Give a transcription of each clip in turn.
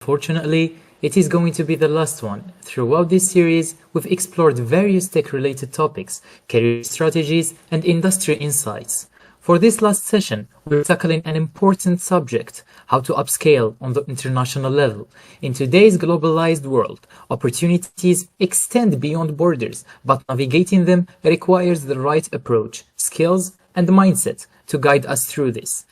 unfortunately, it is going to be the last one. Throughout this series, we've explored various tech-related topics, career strategies, and industry insights. For this last session, we're tackling an important subject, how to upscale on the international level. In today's globalized world, opportunities extend beyond borders, but navigating them requires the right approach, skills, and mindset to guide us through this.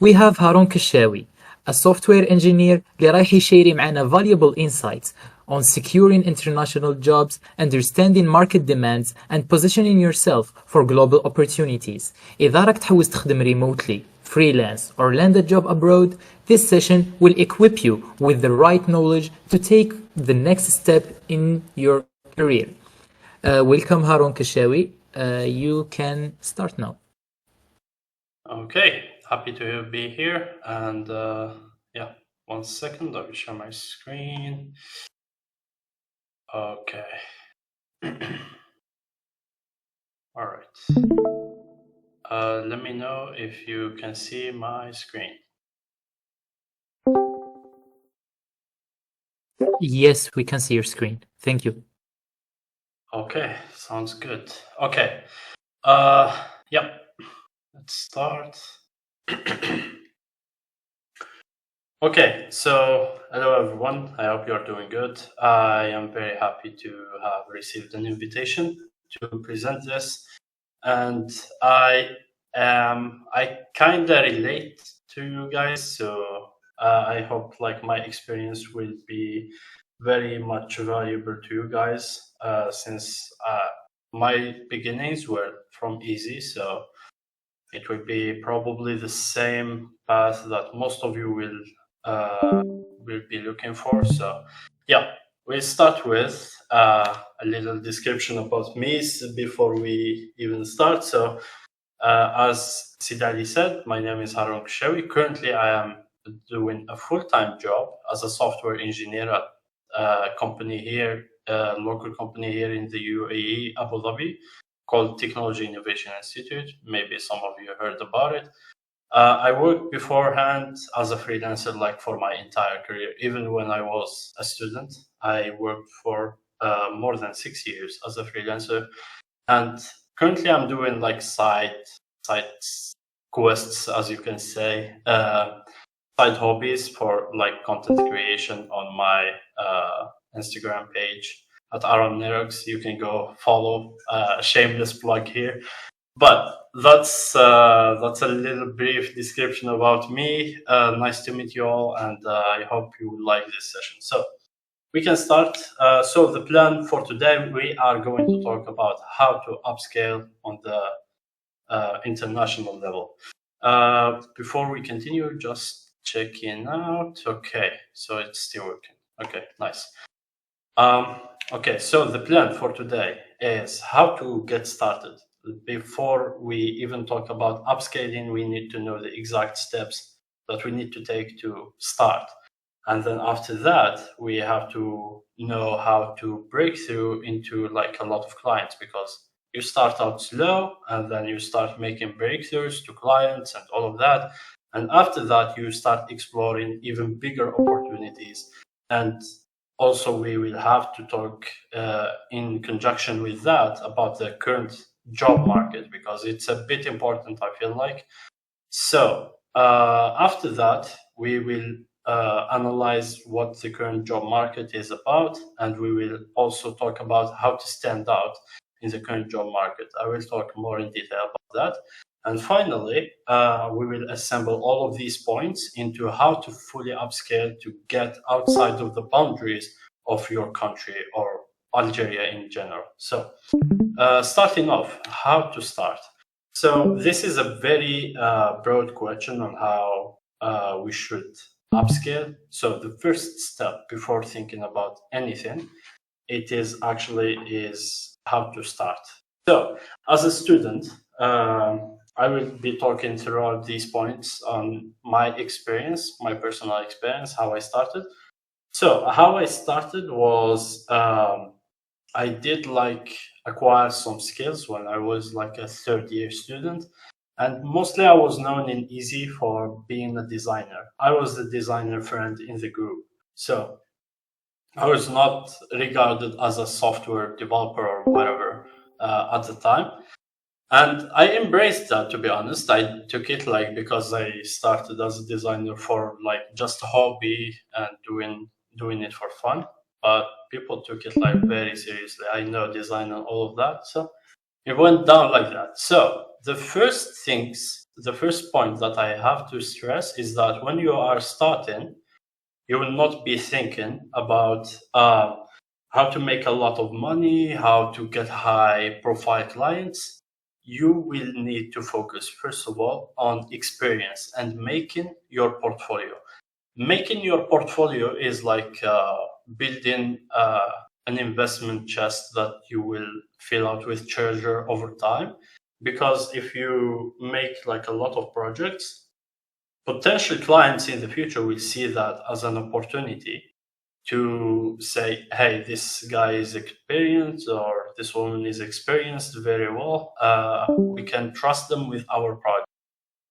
We have هارون كشاوي, a software engineer اللي رايح يشاري معنا valuable insights on securing international jobs, understanding market demands, and positioning yourself for global opportunities. إذا راك تحوز تخدم remotely, freelance, or land a job abroad, this session will equip you with the right knowledge to take the next step in your career. Welcome هارون كشاوي. You can start now. Okay, happy to be here. And yeah, 1 second, I will share my screen. Okay. All right. Let me know if you can see my screen. Yes, we can see your screen. Thank you. Okay, sounds good. Okay. Yep. Let's start. Okay, so hello everyone. I hope you're doing good. I am very happy to have received an invitation to present this, and I kind of relate to you guys, so I hope like my experience will be very much valuable to you guys, since my beginnings were from easy, so it will be probably the same path that most of you will be looking for. So yeah, we'll start with a little description about me before we even start. So as Sidali said, my name is Harun Kshawi. Currently, I am doing a full-time job as a software engineer at a company here, a local company here in the UAE, Abu Dhabi, called Technology Innovation Institute. Maybe some of you heard about it. I worked beforehand as a freelancer, like for my entire career. Even when I was a student, I worked for more than 6 years as a freelancer. And currently I'm doing like side quests, as you can say, side hobbies for like content creation on my Instagram page at Aaron Nerox. You can go follow. Shameless plug here. But that's a little brief description about me. Nice to meet you all, and I hope you like this session. So we can start. So the plan for today, we are going to talk about how to upscale on the international level. Before we continue, just checking out. Okay, so it's still working. Okay, nice. Okay, so the plan for today is how to get started. Before we even talk about upscaling, we need to know the exact steps that we need to take to start. And then after that, we have to know how to break through into like a lot of clients, because you start out slow and then you start making breakthroughs to clients and all of that. And after that, you start exploring even bigger opportunities. And also, we will have to talk in conjunction with that about the current job market, because it's a bit important, I feel like. So after that, we will analyze what the current job market is about, and we will also talk about how to stand out in the current job market. I will talk more in detail about that. And finally, we will assemble all of these points into how to fully upscale to get outside of the boundaries of your country or Algeria in general. So starting off, how to start. So this is a very broad question on how we should upscale. So the first step before thinking about anything, it is how to start. So as a student, I will be talking throughout these points on my experience, my personal experience, how I started. So how I started was I did like acquire some skills when I was like a third-year student, and mostly I was known in Easy for being a designer. I was the designer friend in the group. So I was not regarded as a software developer or whatever at the time. And I embraced that, to be honest. I took it like because I started as a designer for like just a hobby and doing it for fun. But people took it like very seriously. I know design and all of that. So it went down like that. So the first point that I have to stress is that when you are starting, you will not be thinking about how to make a lot of money, how to get high profile clients. You will need to focus, first of all, on experience and making your portfolio. Making your portfolio is like building an investment chest that you will fill out with treasure over time. Because if you make like a lot of projects, potential clients in the future will see that as an opportunity to say, hey, this guy is experienced or this woman is experienced very well. We can trust them with our product.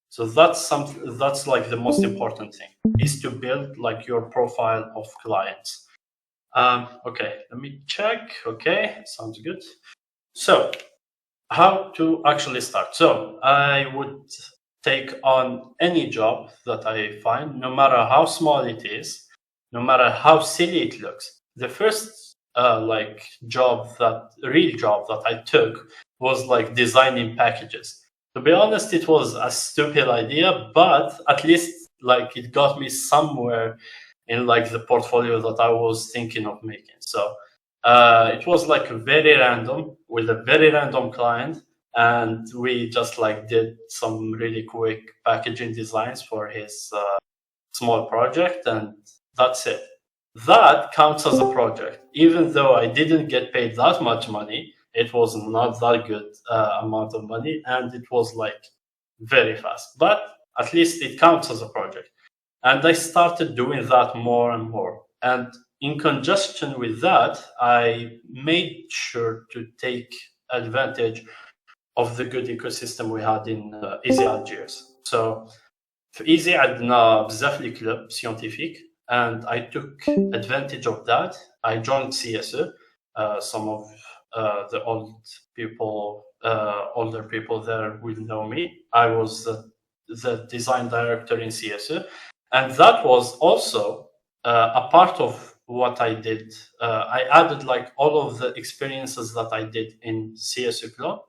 So that's like the most important thing, is to build like your profile of clients. Okay, let me check. Okay, sounds good. So how to actually start? So I would take on any job that I find, no matter how small it is, no matter how silly it looks. The first real job that I took was like designing packages. To be honest, it was a stupid idea, but at least like it got me somewhere in like the portfolio that I was thinking of making. So it was like very random with a very random client, and we just like did some really quick packaging designs for his small project, and that's it. That counts as a project, even though I didn't get paid that much money. It was not that good amount of money, and it was like very fast, but at least it counts as a project. And I started doing that more and more. And in conjunction with that, I made sure to take advantage of the good ecosystem we had in Easy Algiers. So في Easy عندنا بزاف لي كلوب scientifique, and I took advantage of that. I joined CSE. Some of the older people there will know me. I was the design director in CSE, and that was also a part of what I did. I added like all of the experiences that I did in CSE Club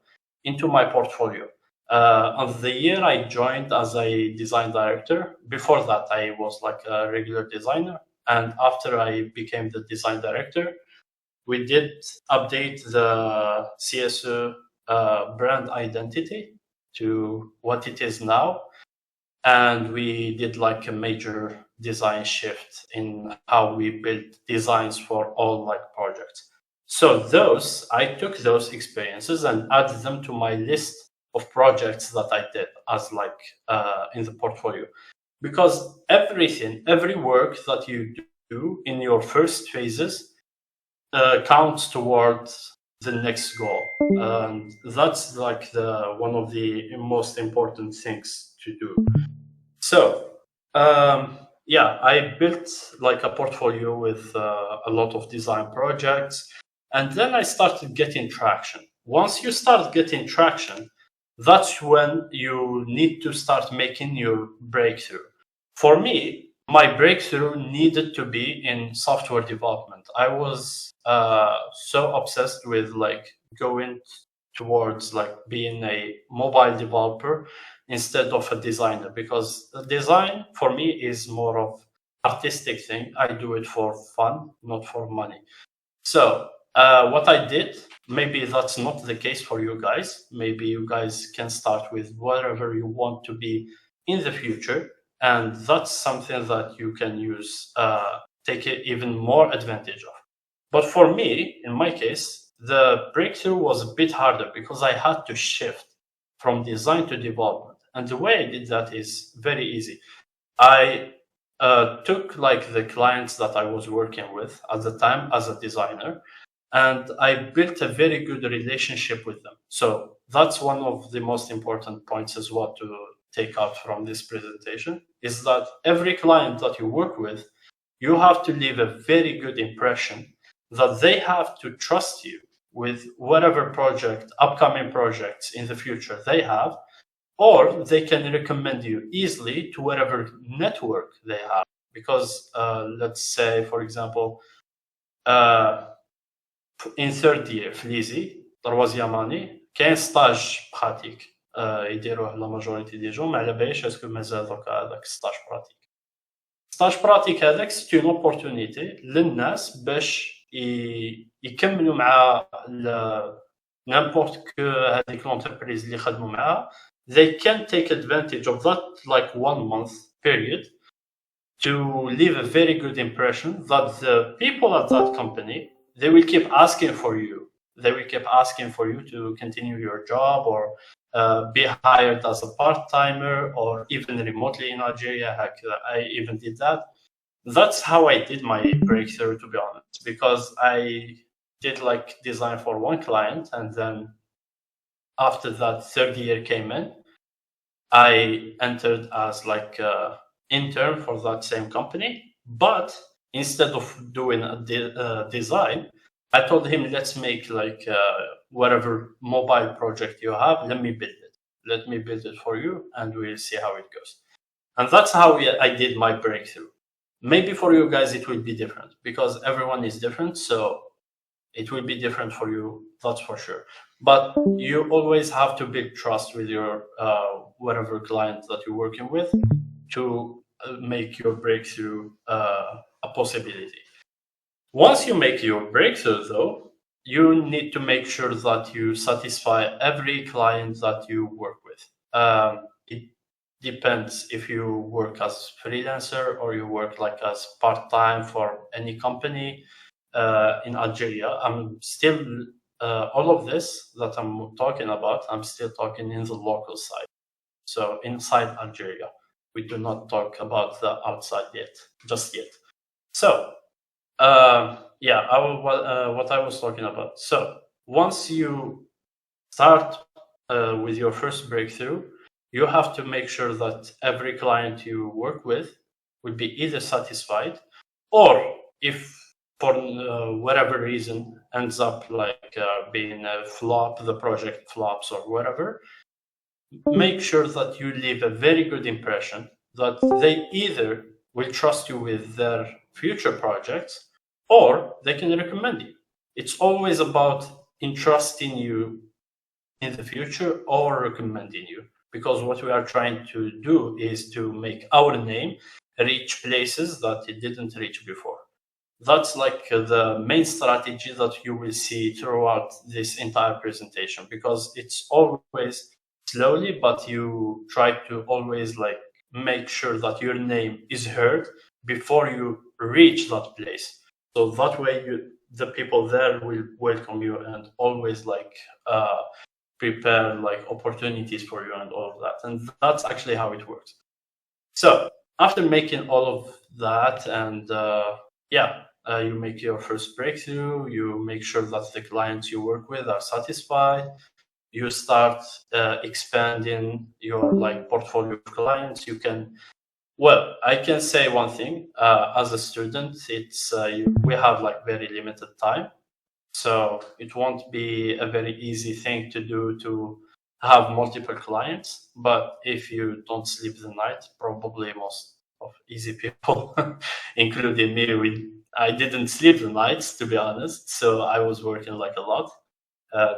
into my portfolio. Of the year I joined as a design director. Before that, I was like a regular designer. And after I became the design director, we did update the CSE brand identity to what it is now. And we did like a major design shift in how we build designs for all like projects. So I took those experiences and added them to my list of projects that I did as like in the portfolio. Because every work that you do in your first phases counts towards the next goal. And that's like one of the most important things to do. So, yeah, I built like a portfolio with a lot of design projects, and then I started getting traction. Once you start getting traction, that's when you need to start making your breakthrough. For me, my breakthrough needed to be in software development. I was so obsessed with like going towards like being a mobile developer instead of a designer, because the design for me is more of artistic thing. I do it for fun, not for money. So what I did, maybe that's not the case for you guys. Maybe you guys can start with whatever you want to be in the future, and that's something that you can use, take it even more advantage of. But for me, in my case, the breakthrough was a bit harder because I had to shift from design to development. And the way I did that is very easy. I took like the clients that I was working with at the time as a designer, and I built a very good relationship with them. So that's one of the most important points as well to take out from this presentation, is that every client that you work with, you have to leave a very good impression that they have to trust you with whatever project, upcoming projects in the future they have, or they can recommend you easily to whatever network they have. Because let's say, for example, in third year في ليزي troisième année كاين ستاج براتيك يديروه لا ماجوريتي دي جون، ما على باليش اسكو مازال دوكا هذاك ستاج براتيك. ستاج براتيك هذاك سي اون اوبورتونيتي للناس باش يكملوا مع نيمبورت كو هذيك لونتربريز اللي خدموا معاها. They can take advantage of that like 1 month period to leave a very good impression that the people at that company, they will keep asking for you. They will keep asking for you to continue your job or be hired as a part-timer or even remotely in Algeria. Heck, I even did that. That's how I did my breakthrough, to be honest, because I did like design for one client, and then after that third year came in, I entered as like intern for that same company. But instead of doing a design, I told him, let's make like whatever mobile project you have, let me build it. Let me build it for you and we'll see how it goes. And that's how I did my breakthrough. Maybe for you guys it will be different because everyone is different, so it will be different for you, that's for sure. But you always have to build trust with your whatever client that you're working with to make your breakthrough a possibility. Once you make your breakthrough, though, you need to make sure that you satisfy every client that you work with. It depends if you work as freelancer or you work like as part-time for any company in Algeria. I'm still all of this that I'm talking about, I'm still talking in the local side. So inside Algeria, we do not talk about the outside yet, just yet. So what I was talking about. So once you start with your first breakthrough, you have to make sure that every client you work with will be either satisfied, or if for whatever reason ends up like being a flop, the project flops or whatever, make sure that you leave a very good impression that they either will trust you with their future projects or they can recommend you. It's always about entrusting you in the future or recommending you, because what we are trying to do is to make our name reach places that it didn't reach before. That's like the main strategy that you will see throughout this entire presentation, because it's always slowly, but you try to always like make sure that your name is heard before you reach that place. So that way the people there will welcome you and always like prepare like opportunities for you and all of that. And that's actually how it works. So after making all of that and you make your first breakthrough, you make sure that the clients you work with are satisfied, you start expanding your like portfolio of clients. You can, well, I can say one thing, as a student, it's we have like very limited time, so it won't be a very easy thing to do to have multiple clients. But if you don't sleep the night, probably most of easy people including me, I didn't sleep the nights, to be honest, so I was working like a lot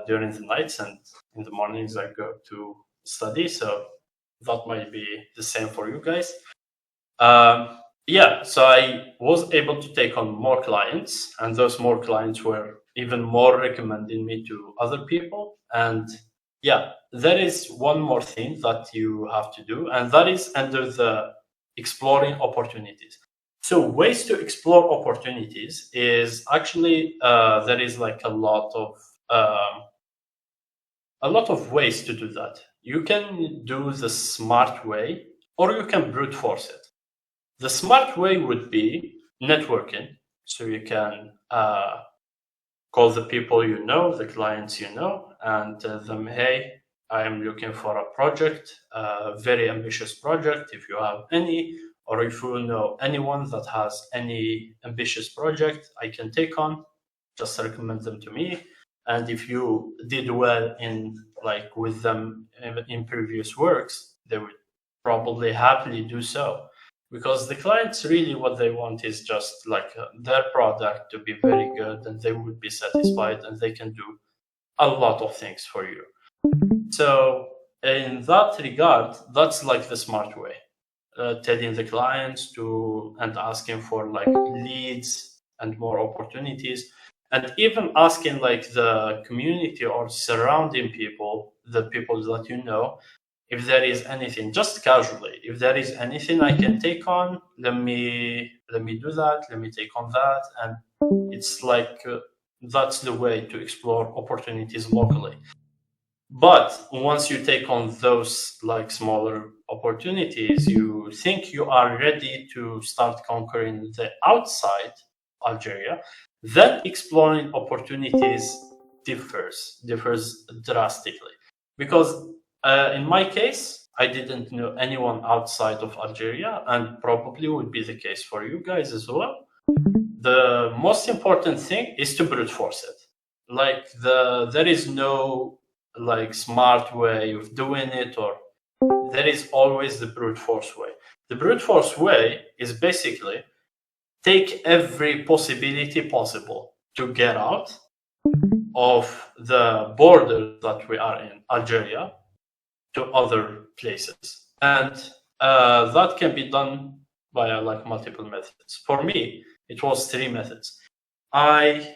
during the nights, and in the mornings I go to study, so that might be the same for you guys. So I was able to take on more clients, and those more clients were even more recommending me to other people. And there is one more thing that you have to do, and that is under the exploring opportunities. So ways to explore opportunities is actually there is like a lot of ways to do that. You can do the smart way, or you can brute force it. The smart way would be networking. So you can call the people you know, the clients you know, and tell them, hey, I am looking for a project, a very ambitious project. If you have any or if you know anyone that has any ambitious project I can take on, just recommend them to me. And if you did well in like with them in previous works, they would probably happily do so, because the clients really what they want is just like their product to be very good, and they would be satisfied, and they can do a lot of things for you. So in that regard, that's like the smart way, telling the clients to and asking for like leads and more opportunities, and even asking like the community or surrounding people, the people that you know, if there is anything, just casually, if there is anything I can take on, let me do that, let me take on that. And it's like that's the way to explore opportunities locally. But once you take on those like smaller opportunities, you think you are ready to start conquering the outside Algeria, then exploring opportunities differs drastically. Because in my case, I didn't know anyone outside of Algeria, and probably would be the case for you guys as well. The most important thing is to brute force it. Like there is no like smart way of doing it, or there is always the brute force way. The brute force way is basically take every possibility possible to get out of the border that we are in, Algeria, to other places. And that can be done via like multiple methods. For me, it was 3 methods. I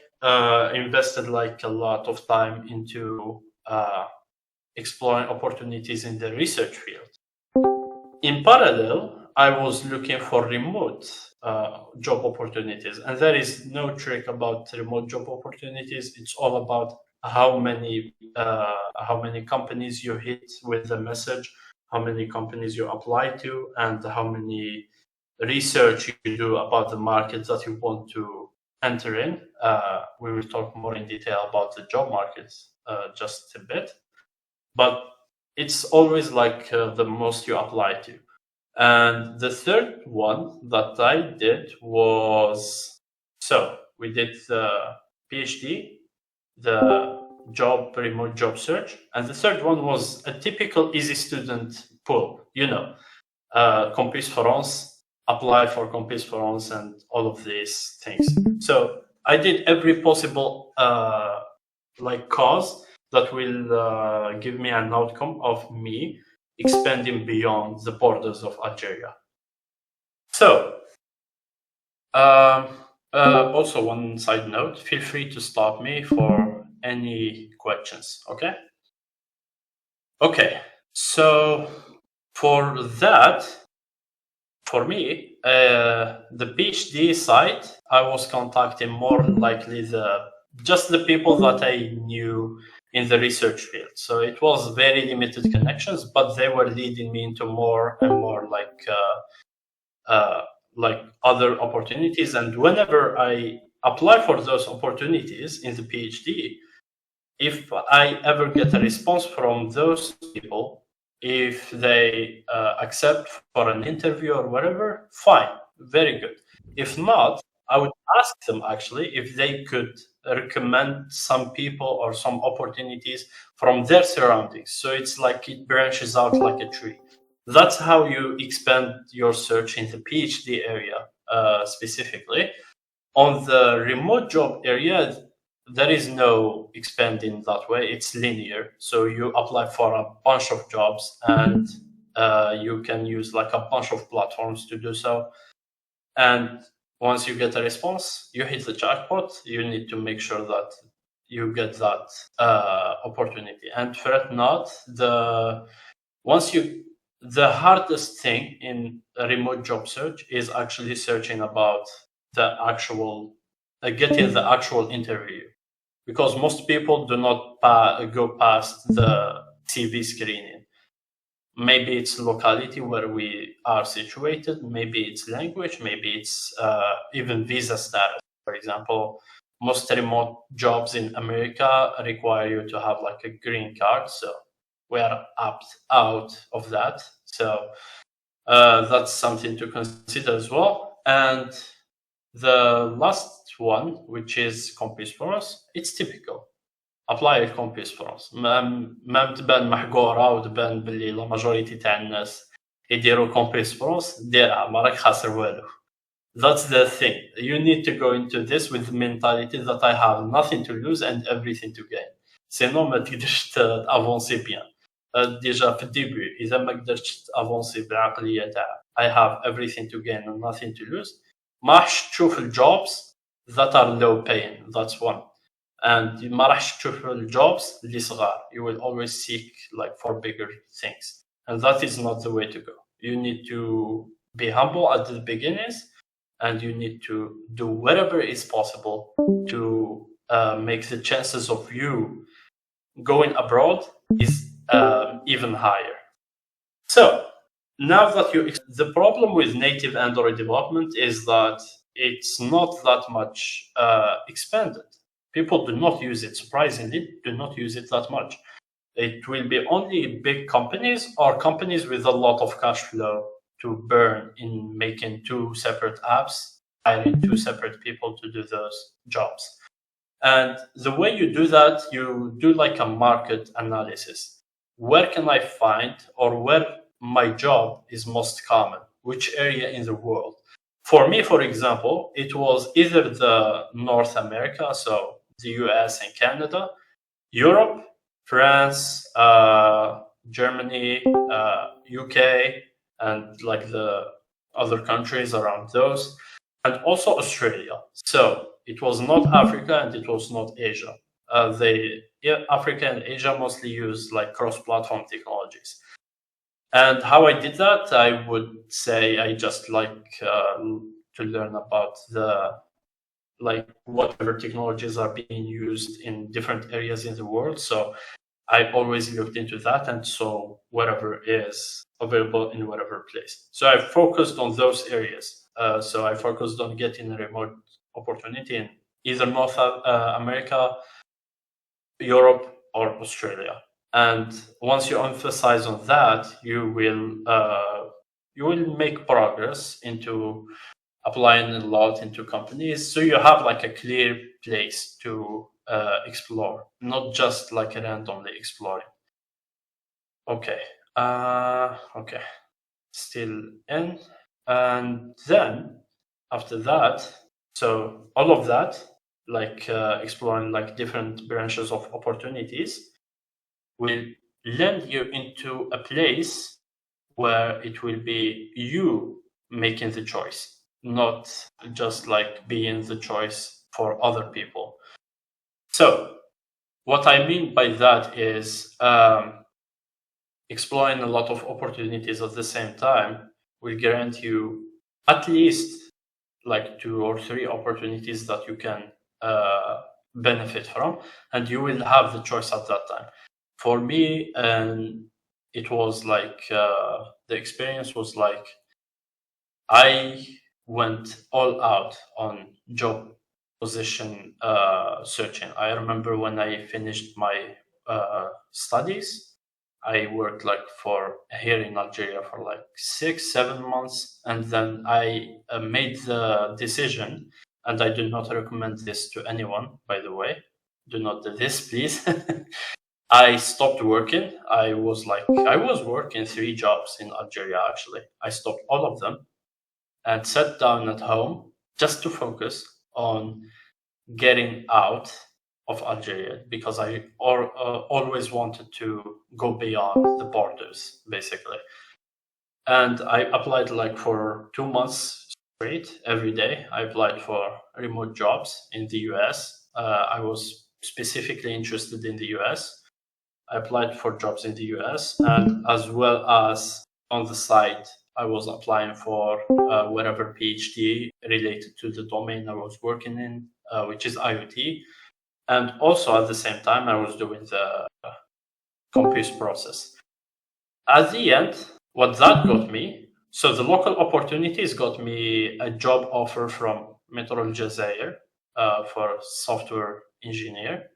invested like a lot of time into exploring opportunities in the research field. In parallel, I was looking for remote job opportunities, and there is no trick about remote job opportunities. It's all about how many companies you hit with the message, how many companies you apply to, and how many research you do about the market that you want to enter in. We will talk more in detail about the job markets just a bit, but it's always like the most you apply to. And the third one that I did was, so we did the PhD, the remote job search, and the third one was a typical easy student pool, Campus France, apply for Campus France and all of these things. So I did every possible cause that will give me an outcome of me expanding beyond the borders of Algeria. So also one side note, feel free to stop me for any questions, okay? Okay, so for that, for me, the PhD side, I was contacting more likely just the people that I knew in the research field. So it was very limited connections, but they were leading me into more and more like other opportunities. And whenever I apply for those opportunities in the PhD, if I ever get a response from those people, if they accept for an interview or whatever, fine, very good. If not, I would ask them actually if they could recommend some people or some opportunities from their surroundings. So it's like it branches out like a tree. That's how you expand your search in the PhD area specifically. On the remote job area, there is no expanding that way. It's linear. So you apply for a bunch of jobs, and you can use like a bunch of platforms to do so. And once you get a response, you hit the jackpot. You need to make sure that you get that opportunity. And fret not, the hardest thing in a remote job search is actually searching about the actual getting the actual interview, because most people do not go past the CV screening. Maybe it's locality where we are situated, maybe it's language, maybe it's even visa status. For example, most remote jobs in America require you to have like a green card, so we are out of that. So That's something to consider as well. And the last one, which is Campus France, it's typical. ابلاي الكومبيس فرونس ما تبان محقوره وتبان باللي لا ماجوريتي تاع الناس يديروا كومبيس فرونس ديرها ما راك خاسر والو. That's the thing. You need to go into this with the mentality that I have nothing to lose and everything to gain. Sinon ما تقدرش تافونسي بيان. ديجا في الديبي اذا ما قدرتش تافونسي بالعقليه تاع I have everything to gain and nothing to lose ما راحش تشوف الجوبز that are low paying. That's one. And ما راحش تشوف الجوبز اللي صغار. You will always seek like for bigger things, and that is not the way to go. You need to be humble at the beginnings, and you need to do whatever is possible to make the chances of you going abroad is even higher. So now that the problem with native Android development is that it's not that much expanded. People do not use it, surprisingly, do not use it that much. It will be only big companies or companies with a lot of cash flow to burn in making two separate apps, hiring two separate people to do those jobs. And the way you do that, you do like a market analysis. Where can I find, or where my job is most common? Which area in the world? For me, for example, it was either the North America, so the US and Canada, Europe, France, Germany, UK, and like the other countries around those, and also Australia. So it was not Africa and it was not Asia. Africa and Asia mostly use like cross-platform technologies. And how I did that, I would say I just like to learn about like whatever technologies are being used in different areas in the world. So I always looked into that and saw whatever is available in whatever place. So I focused on those areas. So I focused on getting a remote opportunity in either North America, Europe, or Australia. And once you emphasize on that, you will make progress into applying a lot into companies. So you have like a clear place to explore, not just like randomly exploring. Okay. Okay. Still in. And then after that, so all of that, like exploring like different branches of opportunities, will land you into a place where it will be you making the choice, not just like being the choice for other people. So what I mean by that is exploring a lot of opportunities at the same time will grant you at least like 2 or 3 opportunities that you can benefit from, and you will have the choice at that time. For me, it was like the experience was like I went all out on job position searching. I remember when I finished my studies, I worked like here in Algeria for like 6-7 months, and then I made the decision, and I do not recommend this to anyone, by the way. Do not do this, please. I stopped working. I was working 3 jobs in Algeria, actually. I stopped all of them and sat down at home just to focus on getting out of Algeria, because I always wanted to go beyond the borders, basically. And I applied like for 2 months straight, every day. I applied for remote jobs in the US. I was specifically interested in the US. I applied for jobs in the US, and as well as on the side, I was applying for whatever PhD related to the domain I was working in, which is IoT. And also at the same time, I was doing the compute process. At the end, what that got me, so the local opportunities got me a job offer from Metro Jazair for software engineer.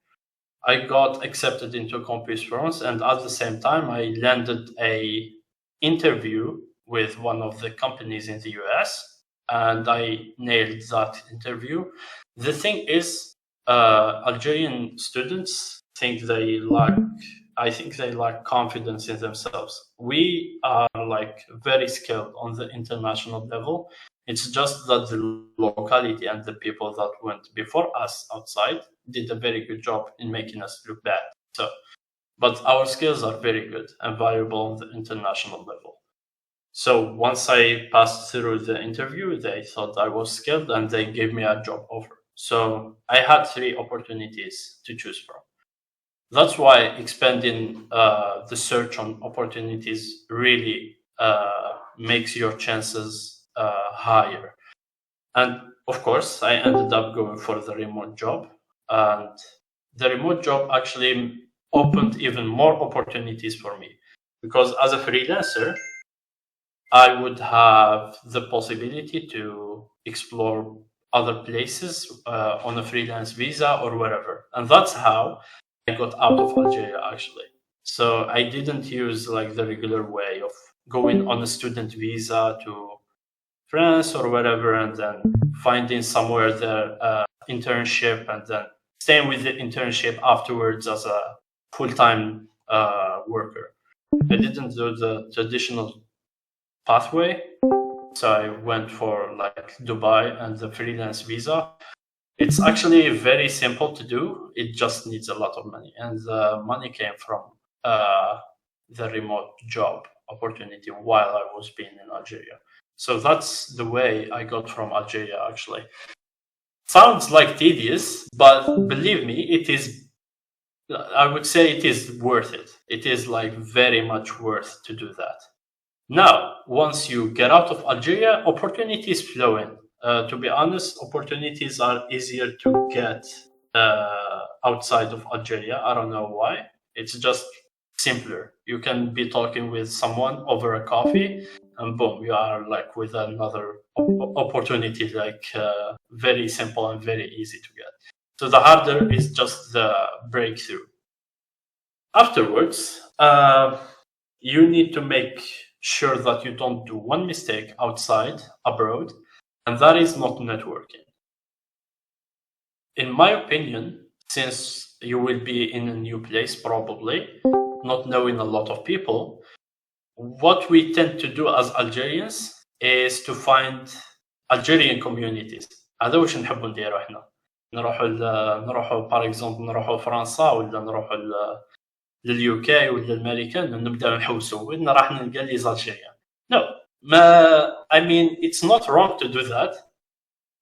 I got accepted into Campus France, and at the same time, I landed a interview with one of the companies in the US, and I nailed that interview. The thing is, Algerian students think they lack. I think they lack confidence in themselves. We are like very skilled on the international level. It's just that the locality and the people that went before us outside did a very good job in making us look bad. So, but our skills are very good and valuable on the international level. So once I passed through the interview, they thought I was skilled and they gave me a job offer. So I had 3 opportunities to choose from. That's why expanding the search on opportunities really makes your chances higher. And of course, I ended up going for the remote job. And the remote job actually opened even more opportunities for me. Because as a freelancer, I would have the possibility to explore other places on a freelance visa or wherever. And that's how I got out of Algeria, actually. So I didn't use like the regular way of going on a student visa to France or wherever and then finding somewhere there internship and then staying with the internship afterwards as a full-time worker. I didn't do the traditional pathway. So I went for like Dubai and the freelance visa. It's actually very simple to do. It just needs a lot of money. And the money came from the remote job opportunity while I was being in Algeria. So that's the way I got from Algeria, actually. Sounds like tedious, but believe me, it is. I would say it is worth it. It is like very much worth to do that. Now, once you get out of Algeria, opportunities flow in. To be honest, opportunities are easier to get outside of Algeria. I don't know why. It's just simpler. You can be talking with someone over a coffee, and boom, you are like with another opportunity, like very simple and very easy to get. So the harder is just the breakthrough. Afterwards, you need to make sure that you don't do one mistake outside, abroad, and that is not networking. In my opinion, since you will be in a new place probably, not knowing a lot of people, what we tend to do as Algerians is to find Algerian communities. هذا واش نحبوا نديروا احنا. نروحوا باغ اكزومبل نروحوا فرنسا ولا نروحوا لليو كي ولا الامريكان نبدا نحوسوا وين راح نلقى لي زالجيريان. No, I mean it's not wrong to do that,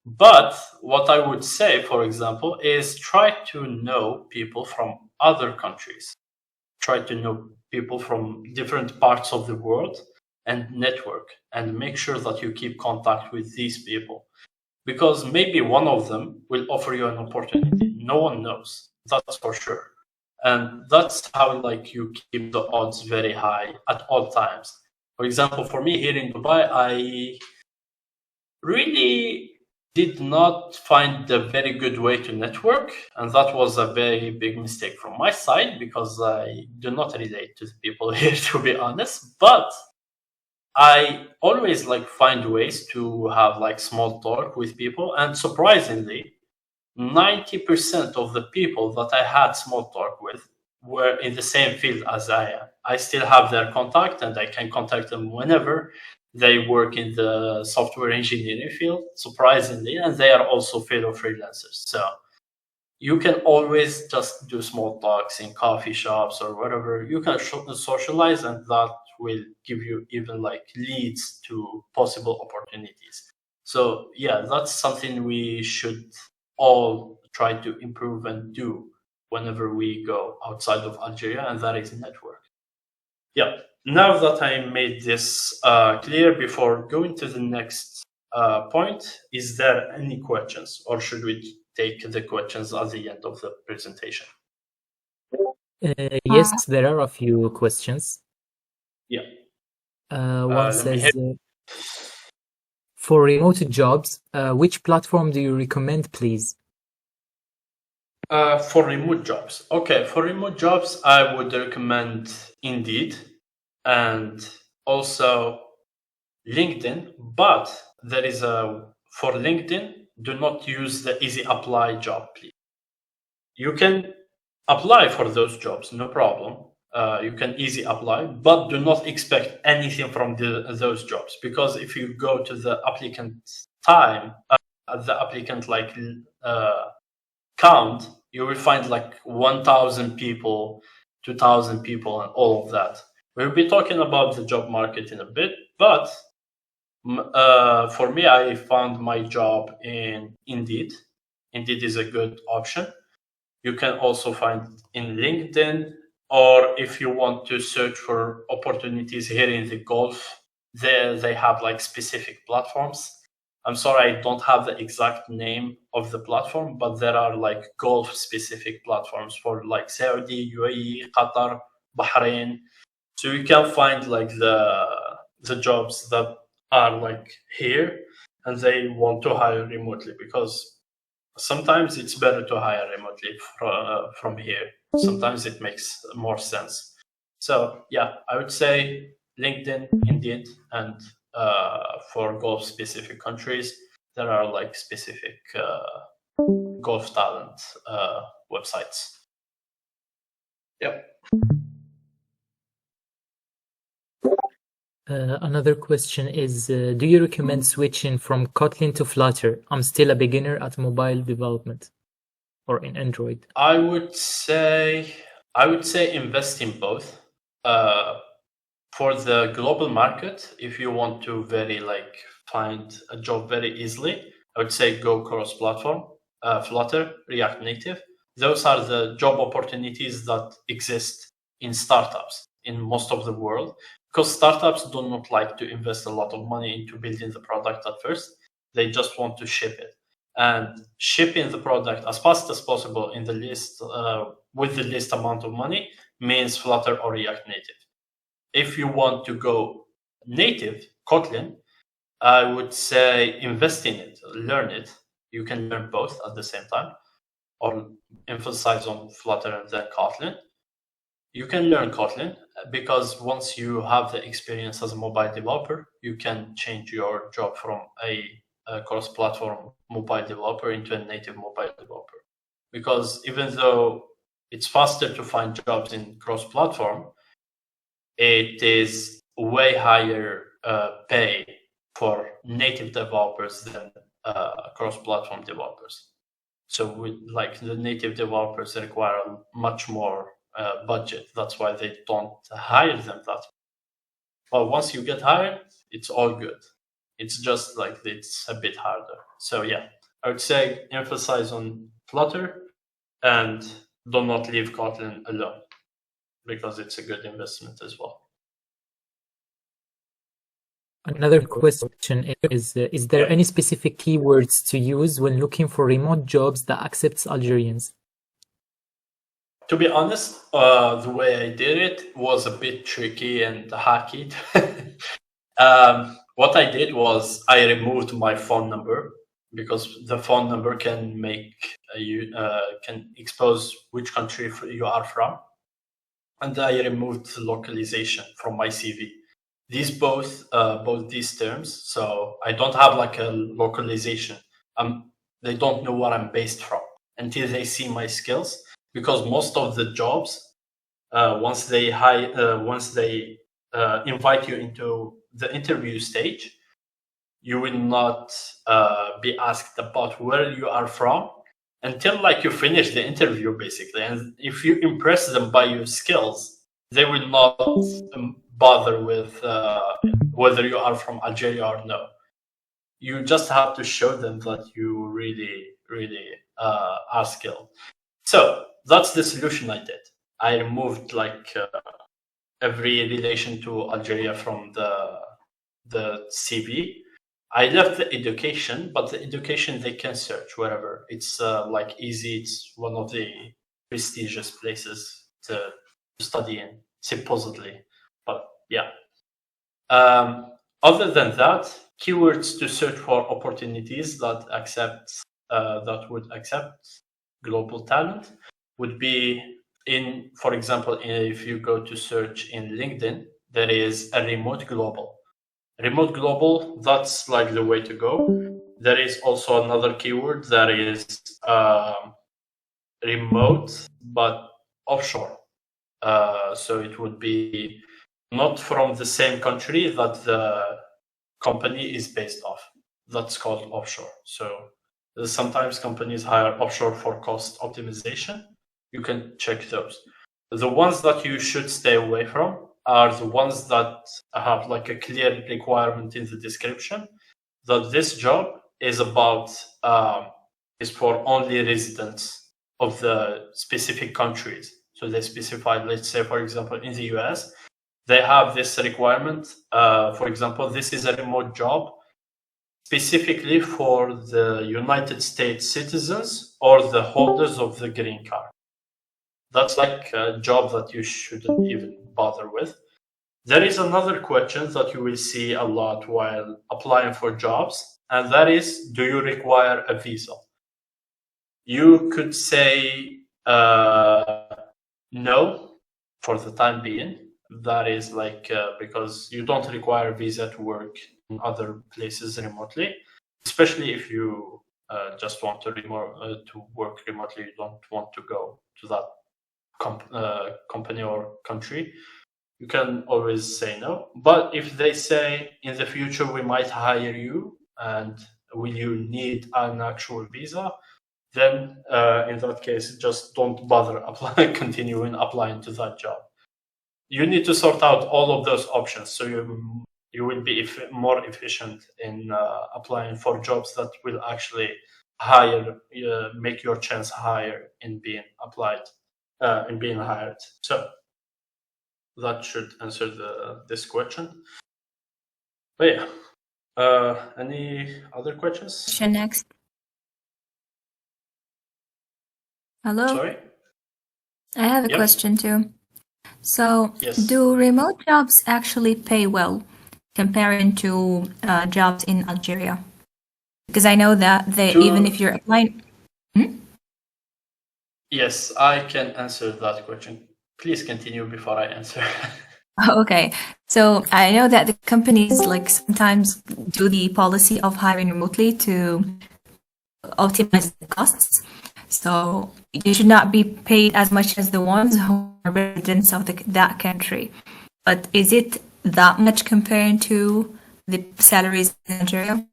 but what I would say, for example, is try to know people from other countries. Try to know people from different parts of the world and network and make sure that you keep contact with these people. Because maybe one of them will offer you an opportunity. No one knows. That's for sure. And that's how like you keep the odds very high at all times. For example, for me here in Dubai, I really did not find a very good way to network. And that was a very big mistake from my side because I do not relate to the people here, to be honest. But I always like find ways to have like small talk with people. And surprisingly, 90% of the people that I had small talk with were in the same field as I am. I still have their contact and I can contact them whenever. They work in the software engineering field, surprisingly, and they are also fellow freelancers. So you can always just do small talks in coffee shops or whatever. You can socialize, and that will give you even like leads to possible opportunities. So yeah, that's something we should all try to improve and do whenever we go outside of Algeria, and that is network. Yeah. Now that I made this clear, before going to the next point, is there any questions, or should we take the questions at the end of the presentation? Yes, there are a few questions. Yeah. One says, for remote jobs, which platform do you recommend, please? For remote jobs. Okay, for remote jobs, I would recommend Indeed. And also LinkedIn, but there is for LinkedIn, do not use the easy apply job, please. You can apply for those jobs, no problem. You can easy apply, but do not expect anything from those jobs, because if you go to the applicant time, the applicant count, you will find like 1,000 people, 2,000 people, and all of that. We'll be talking about the job market in a bit, but for me, I found my job in Indeed. Indeed is a good option. You can also find in LinkedIn, or if you want to search for opportunities here in the Gulf, there they have like specific platforms. I'm sorry, I don't have the exact name of the platform, but there are like Gulf specific platforms for like Saudi, UAE, Qatar, Bahrain. So you can find like the jobs that are like here, and they want to hire remotely, because sometimes it's better to hire remotely from here. Sometimes it makes more sense. So yeah, I would say LinkedIn, Indeed, and for Gulf specific countries, there are like specific Gulf talent websites. Yep. Another question is, do you recommend switching from Kotlin to Flutter? I'm still a beginner at mobile development or in Android. I would say invest in both. For the global market, if you want to find a job very easily, I would say go cross-platform, Flutter, React Native. Those are the job opportunities that exist in startups in most of the world, because startups do not like to invest a lot of money into building the product at first. They just want to ship it. And shipping the product as fast as possible in the least with the least amount of money means Flutter or React Native. If you want to go native, Kotlin, I would say invest in it, learn it. You can learn both at the same time, or emphasize on Flutter and then Kotlin. You can learn Kotlin because once you have the experience as a mobile developer, you can change your job from a cross-platform mobile developer into a native mobile developer. Because even though it's faster to find jobs in cross-platform, it is way higher pay for native developers than cross-platform developers. So the native developers require much more budget. That's why they don't hire them that. But once you get hired, it's all good. It's just like it's a bit harder. So yeah, I would say emphasize on Flutter and do not leave Kotlin alone, because it's a good investment as well. Another question is there any specific keywords to use when looking for remote jobs that accepts Algerians? To be honest, the way I did it was a bit tricky and hacky. What I did was I removed my phone number, because the phone number can can expose which country you are from, and I removed the localization from my CV. These both these terms, so I don't have like a localization. They don't know where I'm based from until they see my skills, because most of the jobs, once they invite you into the interview stage, you will not be asked about where you are from until like you finish the interview, basically. And if you impress them by your skills, they will not bother with whether you are from Algeria or no. You just have to show them that you really, really are skilled. So that's the solution I did. I removed every relation to Algeria from the CV. I left the education, but the education they can search wherever. It's easy. It's one of the prestigious places to study in, supposedly. But yeah. Other than that, keywords to search for opportunities that would accept global talent would be for example, if you go to search in LinkedIn, there is a remote global. remote global, that's like the way to go. There is also another keyword that is remote but offshore. So it would be not from the same country that the company is based off. That's called offshore. So sometimes companies hire offshore for cost optimization. You can check those. The ones that you should stay away from are the ones that have like a clear requirement in the description that this job is about is for only residents of the specific countries. So they specified, let's say, for example, in the US, they have this requirement. For example, this is a remote job specifically for the United States citizens or the holders of the green card. That's like a job that you shouldn't even bother with. There is another question that you will see a lot while applying for jobs, and that is, do you require a visa? You could say no for the time being. That is like because you don't require a visa to work in other places remotely, especially if you just want to work remotely. You don't want to go to that company or country. You can always say no. But if they say in the future we might hire you and will you need an actual visa, then in that case, just don't bother continuing applying to that job. You need to sort out all of those options so you will be more efficient in applying for jobs that will actually make your chance higher in being hired. So that should answer this question. But yeah, any other questions? Question next. Hello. Sorry? I have a Yep. question too. So, Yes. do remote jobs actually pay well comparing to jobs in Algeria? Because I know that even if you're applying. Yes, I can answer that question. Please continue before I answer. Okay. So I know that the companies like sometimes do the policy of hiring remotely to optimize the costs. So you should not be paid as much as the ones who are residents of that country. But is it that much compared to the salaries in Nigeria?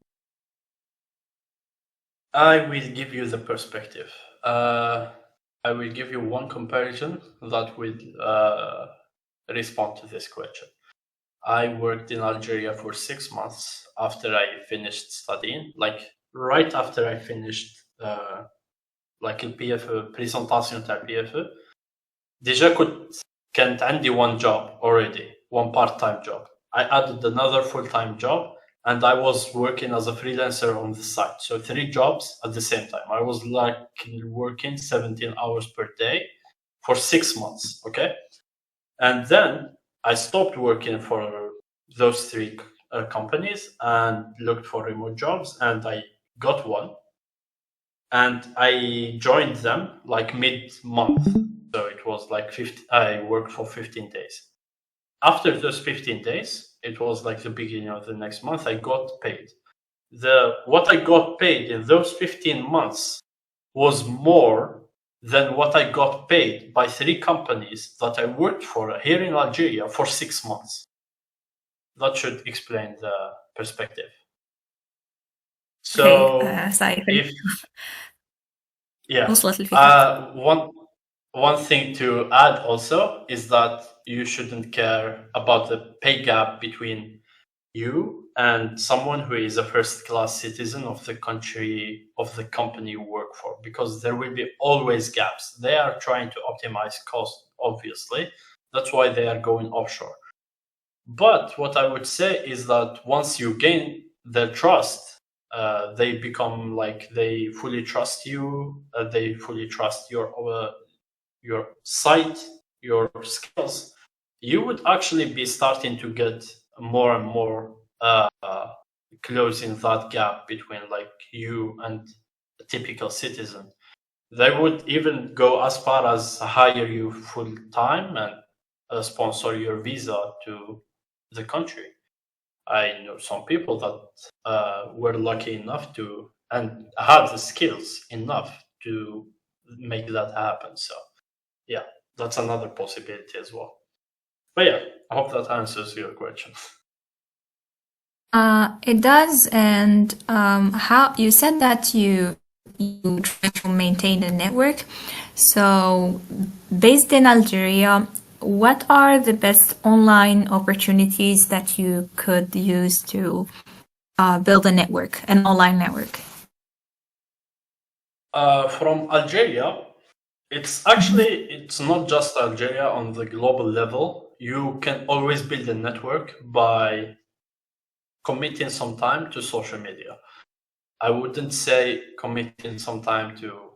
I will give you the perspective. I will give you one comparison that will respond to this question. I worked in Algeria for 6 months after I finished studying, like right after I finished like الPFE présentation تاع الPFE. déjà كانت عندي one job already, one part-time job. I added another full-time job and I was working as a freelancer on the side. So 3 jobs at the same time. I was like working 17 hours per day for 6 months, okay? And then I stopped working for those 3 companies and looked for remote jobs, and I got one. And I joined them like mid-month. So it was like I worked for 15 days. After those 15 days, it was like the beginning of the next month, I got paid. What I got paid in those 15 months was more than what I got paid by 3 companies that I worked for here in Algeria for 6 months. That should explain the perspective. So one thing to add also is that you shouldn't care about the pay gap between you and someone who is a first-class citizen of the country, of the company you work for, because there will be always gaps. They are trying to optimize cost, obviously. That's why they are going offshore. But what I would say is that once you gain their trust, they become like they fully trust you. They fully trust your site, your skills. You would actually be starting to get more and more closing that gap between like you and a typical citizen. They would even go as far as hire you full time and sponsor your visa to the country. I know some people that were lucky enough to and have the skills enough to make that happen. So yeah, that's another possibility as well. But yeah, I hope that answers your question. It does. And how you said that you try to maintain a network. So, based in Algeria, what are the best online opportunities that you could use to build a network, an online network? From Algeria, it's not just Algeria. On the global level, you can always build a network by committing some time to social media. I wouldn't say committing some time to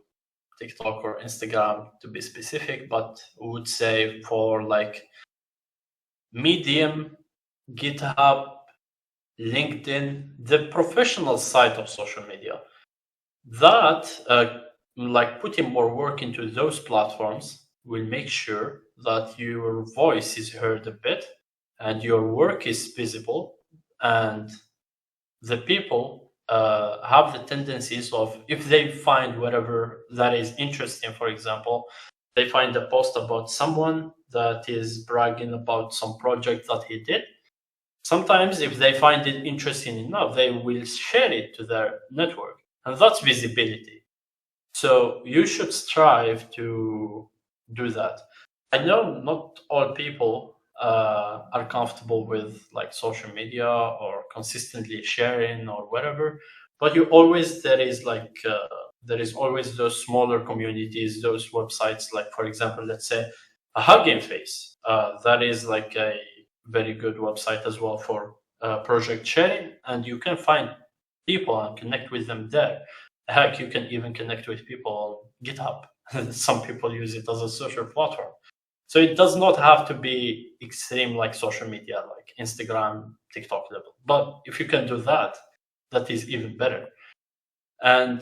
TikTok or Instagram to be specific, but would say for like Medium, GitHub, LinkedIn, the professional side of social media. That like putting more work into those platforms will make sure that your voice is heard a bit and your work is visible, and the people have the tendencies of, if they find whatever that is interesting, for example, they find a post about someone that is bragging about some project that he did. Sometimes if they find it interesting enough, they will share it to their network, and that's visibility. So you should strive to do that. I know not all people are comfortable with like social media or consistently sharing or whatever, but there is always those smaller communities, those websites, like for example, let's say a Hugging Face. That is like a very good website as well for project sharing, and you can find people and connect with them there. Heck, you can even connect with people on GitHub. Some people use it as a social platform. So it does not have to be extreme like social media, like Instagram, TikTok level. But if you can do that, that is even better. And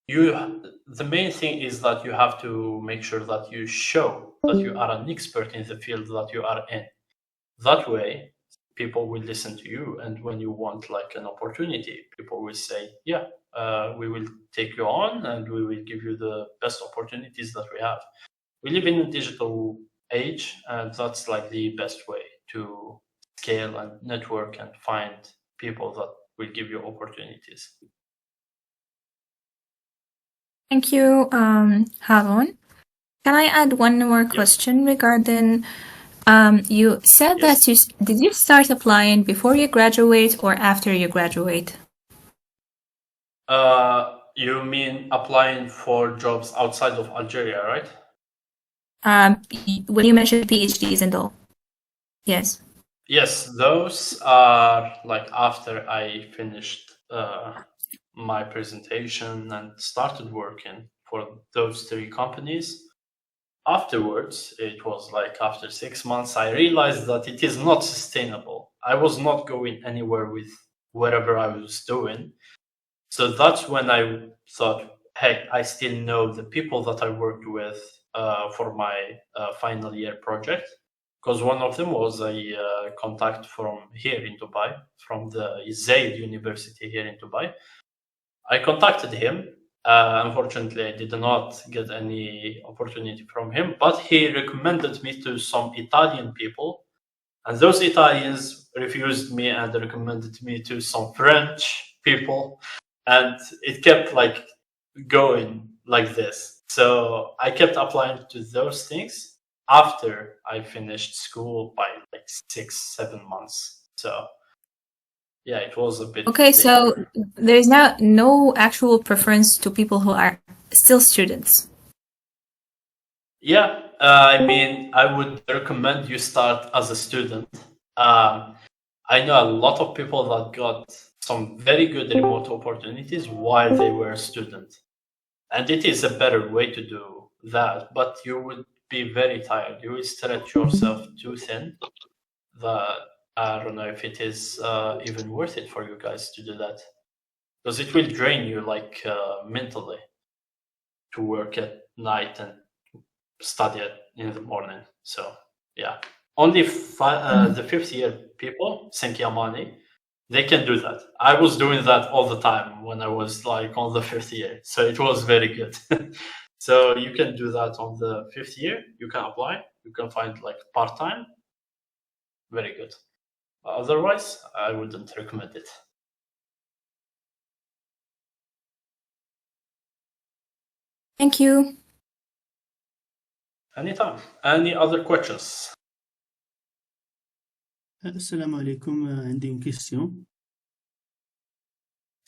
the main thing is that you have to make sure that you show that you are an expert in the field that you are in. That way, people will listen to you, and when you want like an opportunity, people will say, yeah, we will take you on and we will give you the best opportunities that we have. We live in a digital age, and that's like the best way to scale and network and find people that will give you opportunities. Thank you, Harun. Can I add one more question regarding? You said that did you start applying before you graduate or after you graduate? You mean applying for jobs outside of Algeria, right? When you mentioned PhDs and all. Yes. Yes, those are like after I finished my presentation and started working for those 3 companies. Afterwards, it was like after 6 months, I realized that it is not sustainable. I was not going anywhere with whatever I was doing. So that's when I thought, hey, I still know the people that I worked with for my final year project, because one of them was a contact from here in Dubai, from the Zaid University here in Dubai. I contacted him. Unfortunately, I did not get any opportunity from him, but he recommended me to some Italian people, and those Italians refused me and recommended me to some French people, and it kept like going like this. So I kept applying to those things after I finished school by like 6-7 months. So yeah, it was a bit. Okay, so there is now no actual preference to people who are still students. Yeah, I mean, I would recommend you start as a student. I know a lot of people that got some very good remote opportunities while they were a student. And it is a better way to do that, but you would be very tired. You will stretch yourself too thin. I don't know if it is even worth it for you guys to do that, because it will drain you like mentally to work at night and study it in the morning. So yeah, only the 5th year people, Senkiamani, they can do that. I was doing that all the time when I was like on the 5th year. So it was very good. So you can do that on the 5th year. You can apply. You can find like part-time. Very good. Otherwise, I wouldn't recommend it. Thank you. Anytime. Any other questions? السلام عليكم. عندي une question.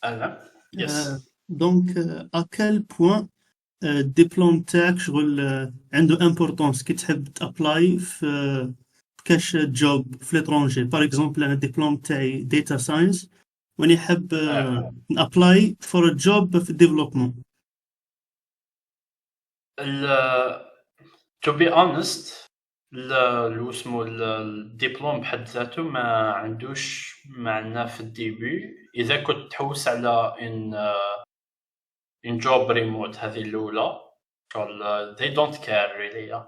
Anna? Yes. Donc, à quel point الدبلوم تاعك شغل عنده importance كي تحب تابلاي في كاش جوب في لترونجي؟ باغ اكزومبل انا الدبلوم تاعي داتا ساينس واني حاب نابلاي فور جوب في الديفلوبمون. To be honest, لو اسمه الدبلوم بحد ذاته ما عندوش معنى في الديبي. اذا كنت تحوس على ان جوب ريموت هذه الاولى they don't care really.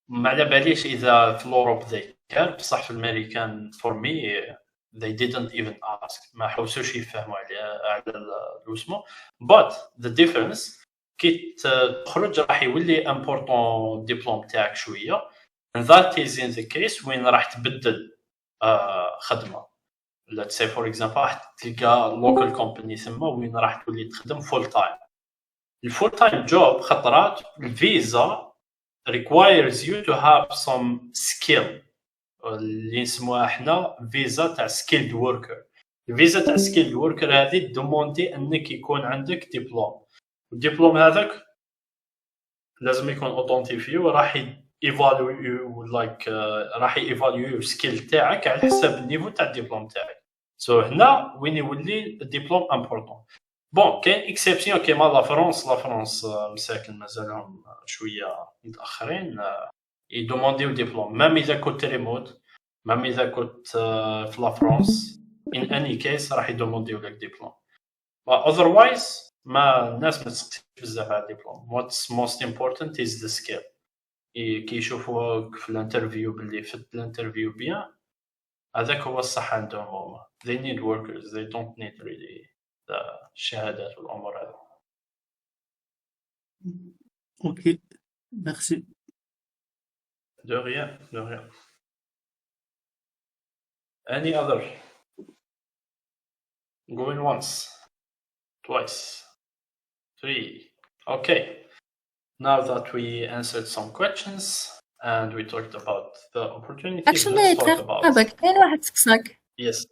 ما على باليش اذا في الاوروب they care، بصح في الامريكان for me they didn't even ask، ما حوسوش يفهموا على اسمه. but the difference كي تخرج راح يولي important الدبلوم تاعك شويه، and that is in the case وين راح تبدل خدمه. let's say for example راح تلقى local company ثم وين راح تولي تخدم full time. الفول تايم جوب خطرات الفيزا requires you to have some skill اللي نسموها احنا فيزا تاع skilled worker. الفيزا تاع skilled worker هذه دوموندي انك يكون عندك دبلوم، والدبلوم هذاك لازم يكون اوثنتيفي وراح ايفاليو لايك راح ايفاليو السكيل تاعك على حسب النيفو تاع الدبلوم تاعك. سو هنا وين يولي الدبلوم امبورطون. بون كاين اكسبسيون كيما لا فرنسا مساكن مازالهم شويه متاخرين يدومونديو ديبلوم ميم اذا كنت ريموت، ميم اذا كنت في لا فرنسا in any case راح يدومونديو لك ديبلوم. otherwise ما الناس ما تسقسيش بزاف على الدبلوم. what's most important is the skill. كي يشوفوك في الانترفيو باللي فت الانترفيو بيان هذاك هو الصح عندهم هما. they need workers, they don't need really الشهادات والامور هذه. اوكي ميرسي. De rien, de rien. Any other? Going once, twice, three. Okay. Now that we answered some questions and we talked about the opportunities, Actually, let's talk about. كاين واحد سقسك. Yes.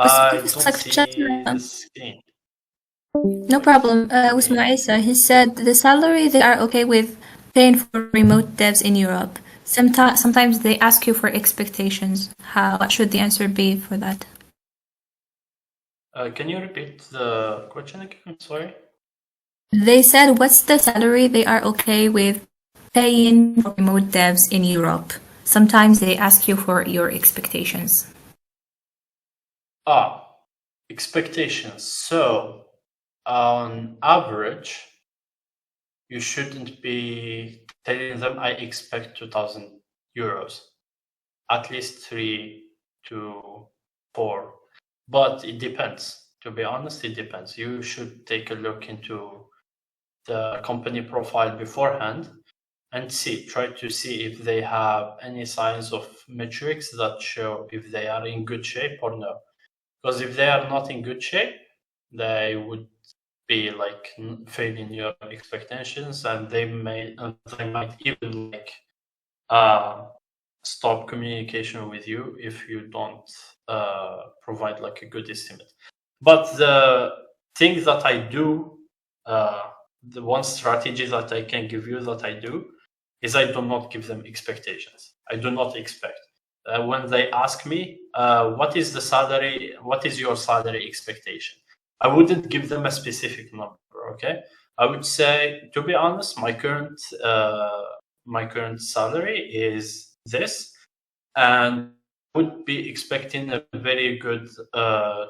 بس I كيف don't سقسك في الشات؟ see the screen. No problem. واسمه عيسى, he said the salary they are okay with paying for remote devs in Europe. Sometimes they ask you for expectations. What should the answer be for that? Can you repeat the question again? Sorry. They said what's the salary they are okay with paying for remote devs in Europe. Sometimes they ask you for your expectations. Expectations. So on average, you shouldn't be telling them I expect 2,000 euros, at least 3 to 4. But it depends. To be honest, it depends. You should take a look into the company profile beforehand and try to see if they have any signs of metrics that show if they are in good shape or no. Because if they are not in good shape, they would be like failing your expectations, and they might even like stop communication with you if you don't provide like a good estimate. But the thing that I do, the one strategy that I can give you that I do is I do not give them expectations. I do not expect. When they ask me, what is the salary? What is your salary expectation? I wouldn't give them a specific number. Okay, I would say, to be honest, my current salary is this, and would be expecting a very good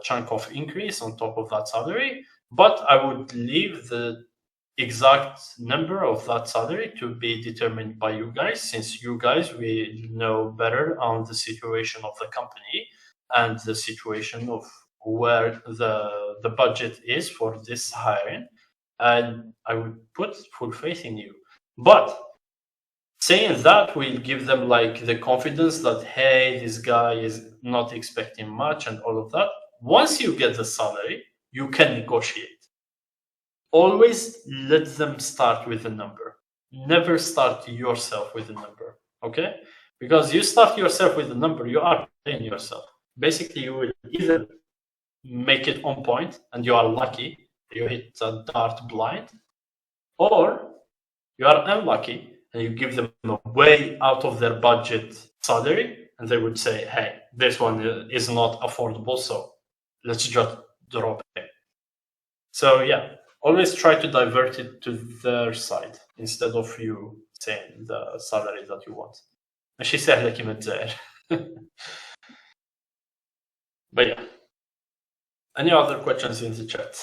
chunk of increase on top of that salary. But I would leave the exact number of that salary to be determined by you guys, since you guys will know better on the situation of the company and the situation of where the budget is for this hiring, and I would put full faith in you. But saying that will give them like the confidence that, hey, this guy is not expecting much and all of that. Once you get the salary, you can negotiate. Always let them start with a number. Never start yourself with a number, okay? Because you start yourself with a number, you are paying yourself. Basically, you will either make it on point and you are lucky, you hit a dart blind, or you are unlucky and you give them a way out of their budget salary, and they would say, hey, this one is not affordable, so let's just drop it. So yeah, always try to divert it to their side instead of you saying the salary that you want. ماشي سهلة كيما الجزائر. But yeah, any other questions in the chat?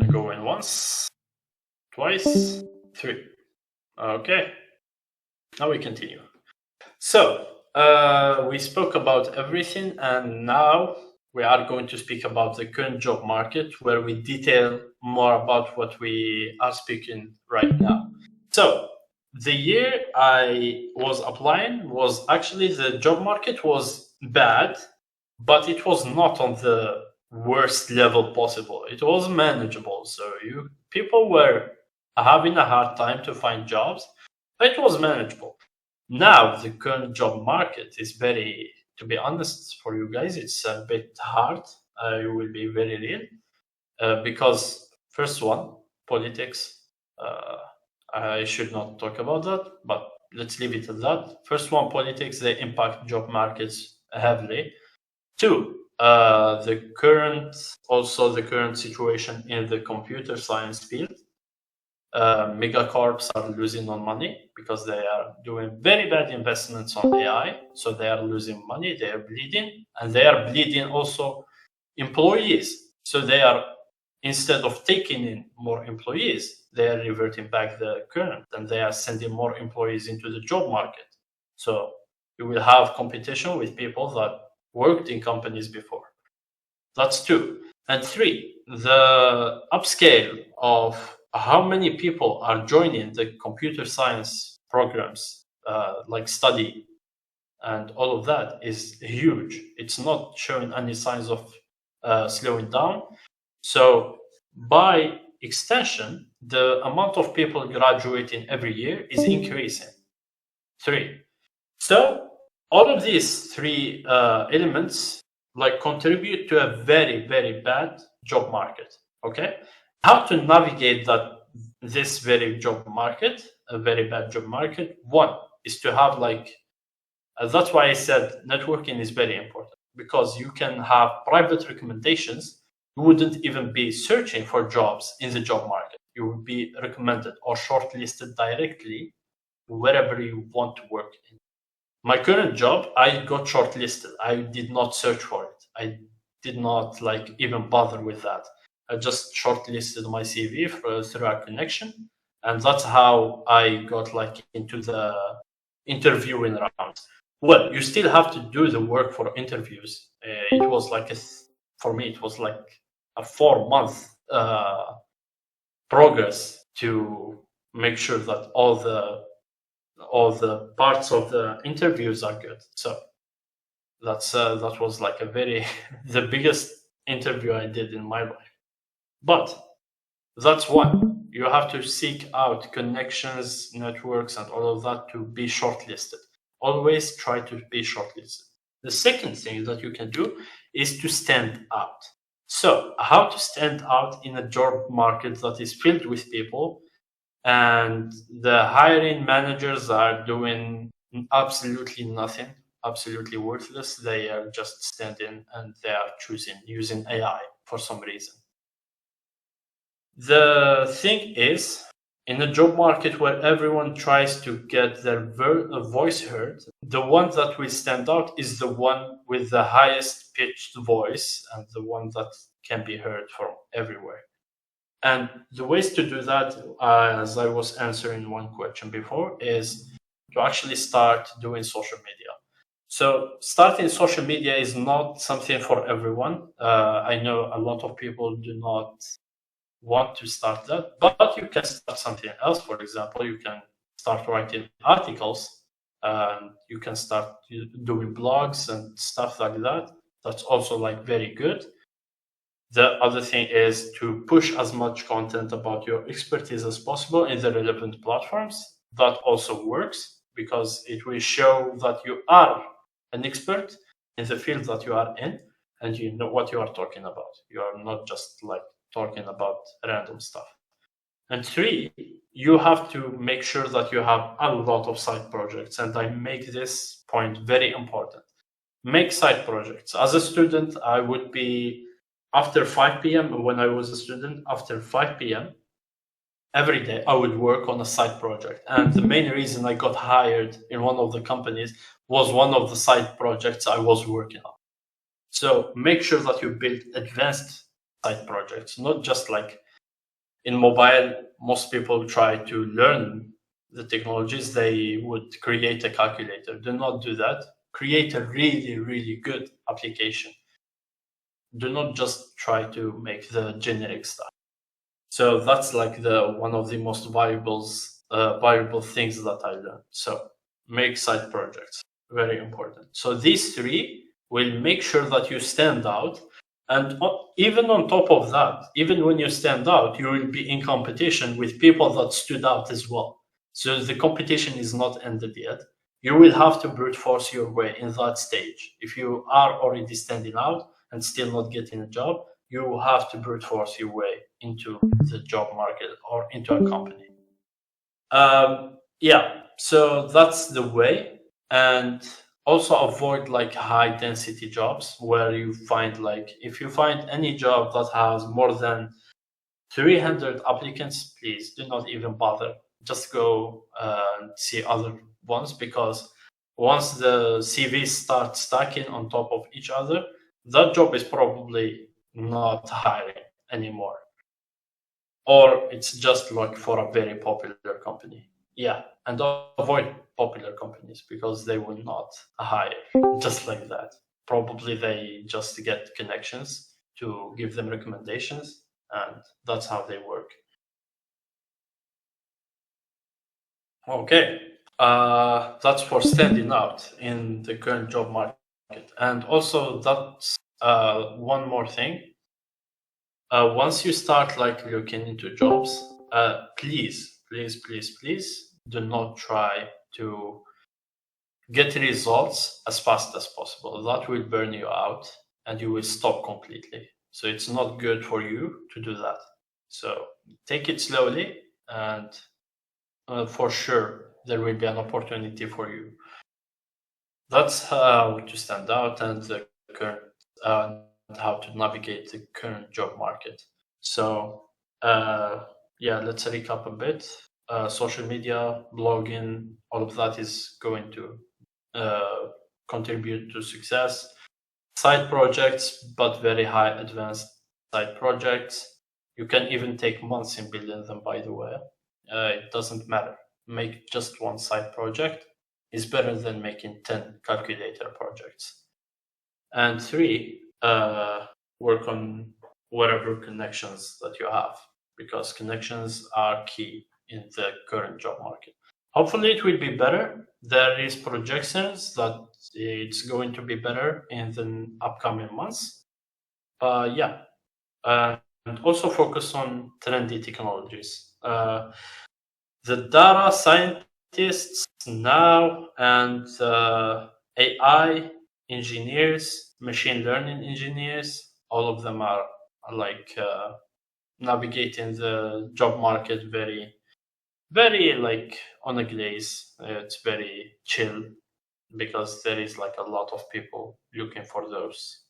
I go in once, twice, three. Okay, now we continue. So we spoke about everything, and now we are going to speak about the current job market, where we detail more about what we are speaking right now. So the year I was applying was actually, the job market was bad, but it was not on the worst level possible. It was manageable. So people were having a hard time to find jobs, but it was manageable. Now the current job market is very, to be honest for you guys, it's a bit hard. I will be very real, because first one, politics. I should not talk about that, but let's leave it at that. First one, politics, they impact job markets heavily. Two, the current situation in the computer science field. Megacorps are losing on money because they are doing very bad investments on AI. So they are losing money, they are bleeding, and they are bleeding also employees. So they are, instead of taking in more employees, they are reverting back the current, and they are sending more employees into the job market. So you will have competition with people that worked in companies before. That's two. And three, the upscale of how many people are joining the computer science programs, like study and all of that, is huge. It's not showing any signs of slowing down. So by extension, the amount of people graduating every year is increasing. Three. So all of these three elements like contribute to a very, very bad job market. Okay, how to navigate this very bad job market? One is to have that's why I said networking is very important, because you can have private recommendations. You wouldn't even be searching for jobs in the job market. You would be recommended or shortlisted directly wherever you want to work in. My current job, I got shortlisted. I did not search for it. I did not even bother with that. I just shortlisted my CV through a connection, and that's how I got into the interviewing rounds. Well, you still have to do the work for interviews. It was for me, it was like a 4-month progress to make sure that all the parts of the interviews are good. So that was the biggest interview I did in my life. But that's one. You have to seek out connections, networks, and all of that to be shortlisted. Always try to be shortlisted. The second thing that you can do is to stand out. So how to stand out in a job market that is filled with people, and the hiring managers are doing absolutely nothing, absolutely worthless. They are just standing and they are using AI for some reason. The thing is, in a job market where everyone tries to get their voice heard, the one that will stand out is the one with the highest pitched voice and the one that can be heard from everywhere. And the ways to do that, as I was answering one question before, is to actually start doing social media. So starting social media is not something for everyone. I know a lot of people do not want to start that, but you can start something else. For example, you can start writing articles, you can start doing blogs and stuff like that. That's also like very good. The other thing is to push as much content about your expertise as possible in the relevant platforms. That also works because it will show that you are an expert in the field that you are in and you know what you are talking about. You are not just like talking about random stuff. And 3, you have to make sure that you have a lot of side projects. And I make this point very important. Make side projects. As a student, I would be after 5 p.m. when I was a student, after 5 p.m. every day, I would work on a side project. And the main reason I got hired in one of the companies was one of the side projects I was working on. So make sure that you build advanced side projects, not just like in mobile. Most people try to learn the technologies. They would create a calculator. Do not do that. Create a really, really good application. Do not just try to make the generic stuff. So that's like one of the most valuable things that I learned. So make side projects, very important. So these 3 will make sure that you stand out. And even on top of that, even when you stand out, you will be in competition with people that stood out as well. So the competition is not ended yet. You will have to brute force your way in that stage. If you are already standing out and still not getting a job, you will have to brute force your way into the job market or into a company. So that's the way. And also avoid like high density jobs where you find like, if you find any job that has more than 300 applicants, please do not even bother. Just go and see other ones, because once the CVs start stacking on top of each other, that job is probably not hiring anymore. Or it's just like for a very popular company. Yeah, and avoid popular companies because they will not hire just like that. Probably they just get connections to give them recommendations, and that's how they work. Okay, that's for standing out in the current job market. And also that's one more thing. Once you start like looking into jobs, please do not try to get results as fast as possible. That will burn you out and you will stop completely. So it's not good for you to do that. So take it slowly, and for sure there will be an opportunity for you. That's how to stand out and the current how to navigate the current job market. So let's recap a bit. Social media, blogging, all of that is going to contribute to success. Side projects, but very high advanced side projects. You can even take months in building them, by the way. It doesn't matter. Make just one side project is better than making 10 calculator projects. And 3, work on whatever connections that you have, because connections are key in the current job market. Hopefully it will be better. There is projections that it's going to be better in the upcoming months. And also focus on trendy technologies. The data scientists now and AI engineers, machine learning engineers, all of them are like navigating the job market very, very like on a glaze. It's very chill because there is like a lot of people looking for those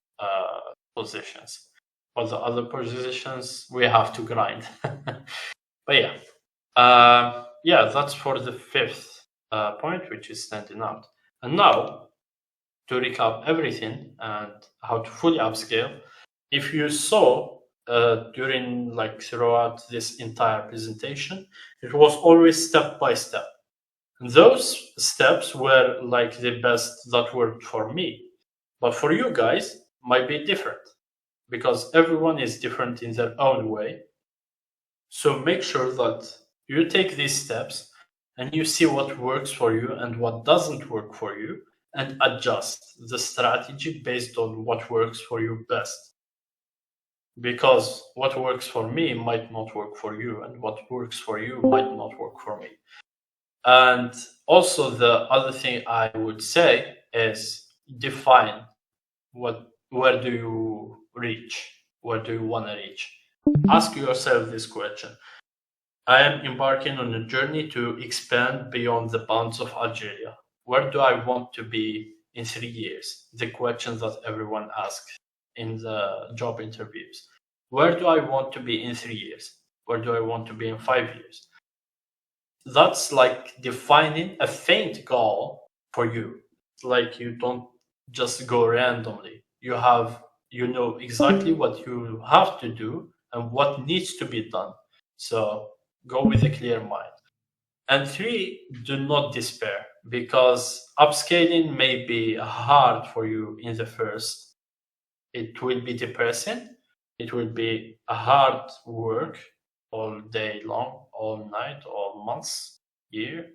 positions. For the other positions, we have to grind. But that's for the 5th point, which is standing out. And now, to recap everything and how to fully upscale, if you saw during throughout this entire presentation, it was always step by step. And those steps were the best that worked for me. But for you guys, might be different because everyone is different in their own way. So make sure that you take these steps and you see what works for you and what doesn't work for you, and adjust the strategy based on what works for you best. Because what works for me might not work for you, and what works for you might not work for me. And also the other thing I would say is define where do you reach? Where do you want to reach? Ask yourself this question. I am embarking on a journey to expand beyond the bounds of Algeria. Where do I want to be in 3 years? The questions that everyone asks in the job interviews. Where do I want to be in 3 years? Where do I want to be in 5 years? That's defining a faint goal for you. You don't just go randomly. You know exactly what you have to do and what needs to be done. So go with a clear mind. And 3, do not despair, because upscaling may be hard for you in the first. It will be depressing. It will be a hard work all day long, all night, all months, year,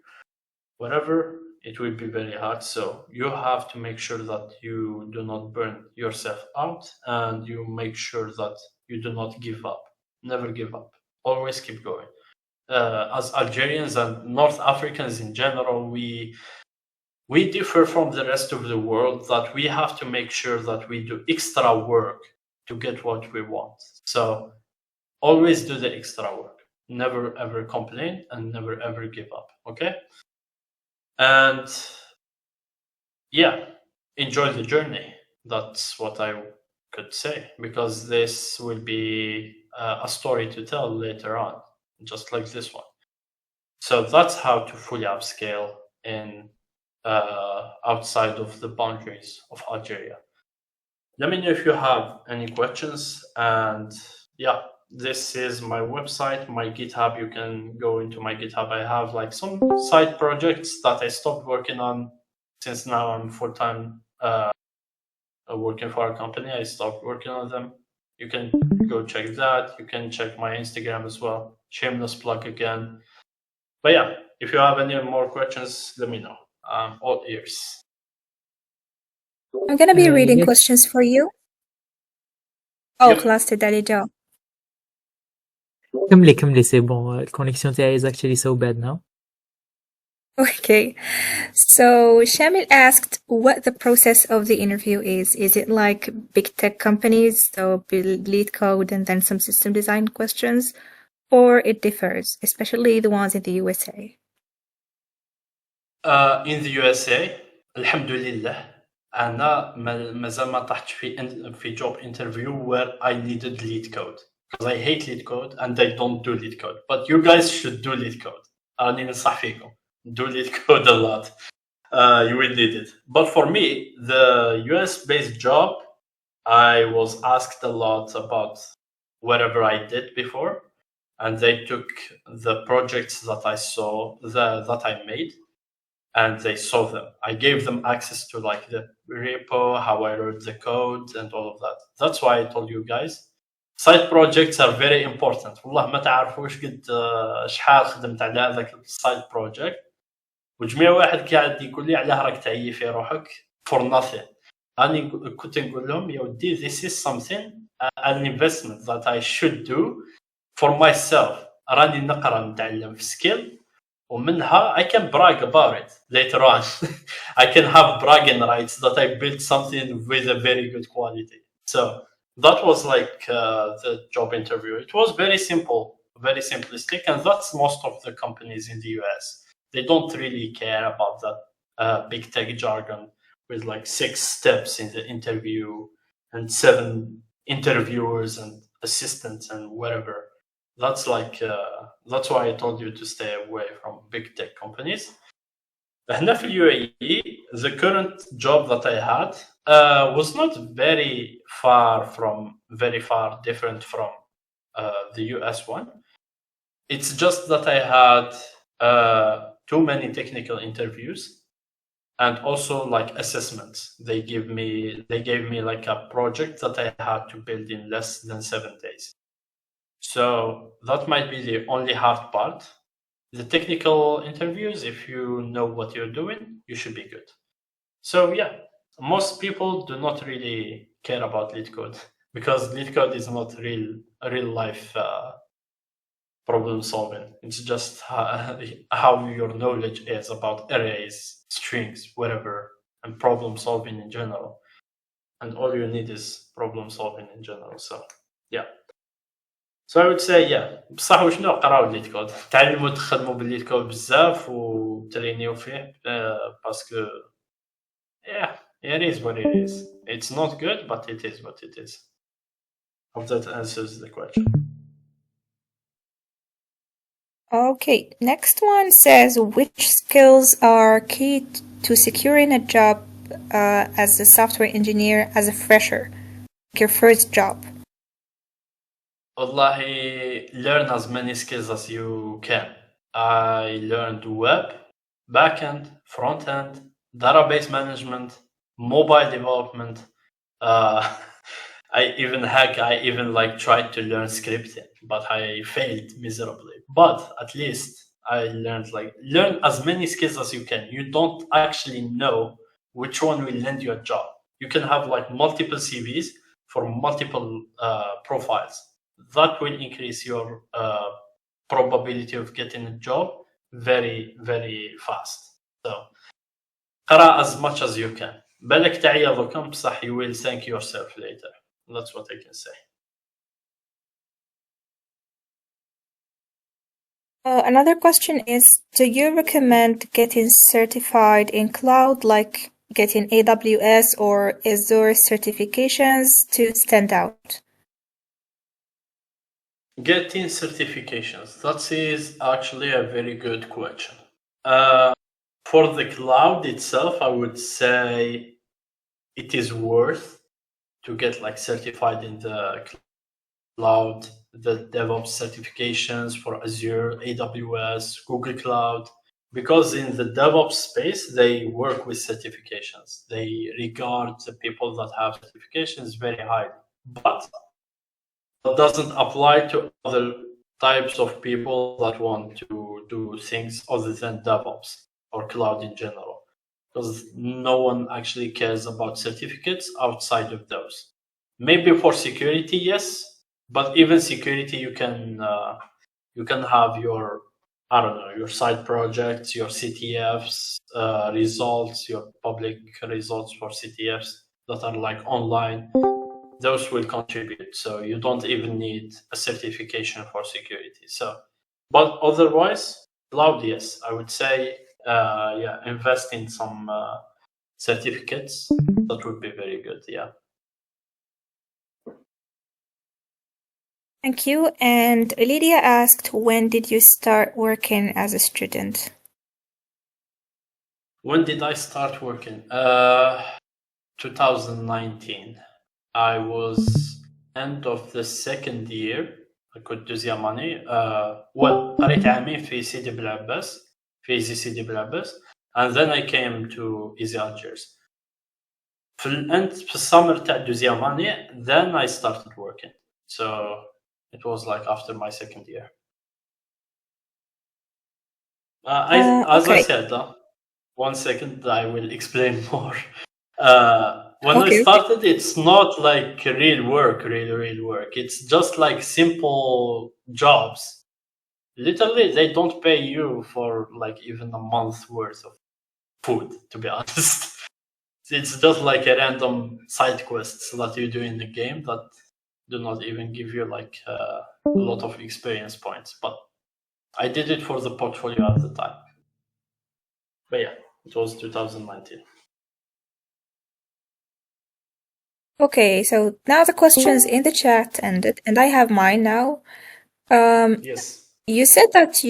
whatever. It will be very hard. So you have to make sure that you do not burn yourself out, and you make sure that you do not give up. Never give up. Always keep going. As Algerians and North Africans in general, we differ from the rest of the world, that we have to make sure that we do extra work to get what we want. So always do the extra work. Never ever complain and never ever give up. Okay? And yeah, enjoy the journey. That's what I could say, because this will be a story to tell later on, just like this one. So that's how to fully upscale in outside of the boundaries of Algeria. Let me know if you have any questions. And yeah, this is my website, my GitHub. You can go into my GitHub. I have some side projects that I stopped working on, since now I'm full-time working for a company. I stopped working on them. You can go check that. You can check my Instagram as well. Shameless plug again. But yeah, if you have any more questions, let me know. I'm all ears. I'm gonna be reading yes. questions for you. Oh, Yep. خلاص تداري جاوب. كملي c'est bon. The connection تاعي is actually so bad now. Okay. So Shamil asked what the process of the interview is. Is it like big tech companies, so build lead code and then some system design questions, or it differs, especially the ones in the USA? In the USA, alhamdulillah, أنا مازال ما طحت في job interview where I needed lead code, because I hate lead code and I don't do lead code. But you guys should do lead code. راني ننصح فيكم. Do lead code a lot. You will need it. But for me, the US-based job, I was asked a lot about whatever I did before, and they took the projects that I saw, that I made, and they saw them. I gave them access to the repo, how I wrote the code, and all of that. That's why I told you guys, side projects are very important. والله ما تعرفوش قد شحال خدمت على هذاك السايد بروجكت، وجميع واحد قاعد يقول لي علاه راك تعيي في روحك for nothing. أنا كنت نقول لهم يا ودي, this is something, an investment that I should do for myself. راني نقرا نتعلم في skill, ومنها I can brag about it later on. I can have bragging rights that I built something with a very good quality. So that was the job interview. It was very simple, very simplistic, and that's most of the companies in the US. They don't really care about that big tech jargon with 6 steps in the interview and 7 interviewers and assistants and whatever. That's that's why I told you to stay away from big tech companies. هنا في UAE, the current job that I had was not very far different from the US one. It's just that I had too many technical interviews and also like assessments. They gave me like a project that I had to build in less than 7 days. So that might be the only hard part. The technical interviews, if you know what you're doing, you should be good. So yeah, most people do not really care about lead code because lead code is not real life problem solving. It's just how your knowledge is about arrays, strings, whatever, and problem solving in general. And all you need is problem solving in general. So yeah. So I would say yeah. بصح وشنو قراو الليد كود تعلموا تخدموا بالليد كود بزاف وترينيو فيه باسكو yeah, it is what it is. It's not good, but it is what it is. Hope that answers the question. Okay, next one says which skills are key to securing a job as a software engineer as a fresher, like your first job? Wallahi, learn as many skills as you can. I learned web, backend, frontend, database management, mobile development. I even like tried to learn scripting, but I failed miserably. But at least I learn as many skills as you can. You don't actually know which one will land you a job. You can have like multiple CVs for multiple profiles. That will increase your probability of getting a job very, very fast. So قرأ as much as you can. بالك تعيا ضكم بصح you will thank yourself later. That's what I can say. Another question is, do you recommend getting certified in cloud, like getting AWS or Azure certifications to stand out? Getting certifications. That is actually a very good question. For the cloud itself, I would say it is worth to get like certified in the cloud, the DevOps certifications for Azure, AWS, Google Cloud, because in the DevOps space, they work with certifications. They regard the people that have certifications very highly. But that doesn't apply to other types of people that want to do things other than DevOps or cloud in general, because no one actually cares about certificates outside of those. Maybe for security, yes, but even security, you can have your, I don't know, your side projects, your CTFs results, your public results for CTFs that are like online. Those will contribute. So you don't even need a certification for security. So, but otherwise, cloud, yes, I would say, invest in some certificates. That would be very good. Yeah. Thank you. And Lydia asked, when did you start working as a student? When did I start working? 2019. I was end of the second year. كنت deuxième année. قريت عامين في سيدي بلعباس في ايزي سيدي بلعباس, and then I came to Easy Algiers. في السمر تاع deuxième année, then I started working. So it was like after my second year. As I said, 1 second, I will explain more. When I started, it's not like real work. It's just like simple jobs. Literally, they don't pay you for like even a month's worth of food, to be honest. It's just like a random side quests that you do in the game that do not even give you like a lot of experience points. But I did it for the portfolio at the time. But yeah, it was 2019. Okay, so now the questions in the chat ended, and I have mine now. Yes. You said that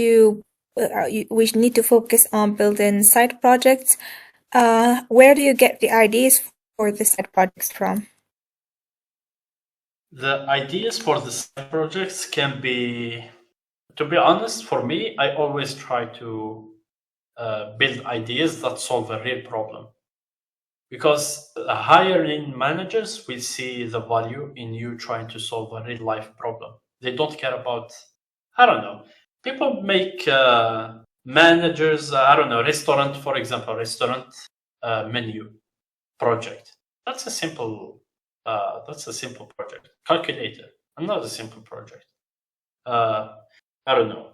we need to focus on building side projects. Where do you get the ideas for the side projects from? The ideas for the side projects can be, to be honest, for me, I always try to build ideas that solve a real problem. Because hiring managers will see the value in you trying to solve a real life problem. They don't care about, I don't know, people make managers, I don't know, restaurant, for example, restaurant menu project. That's a simple project. Calculator, another simple project. I don't know,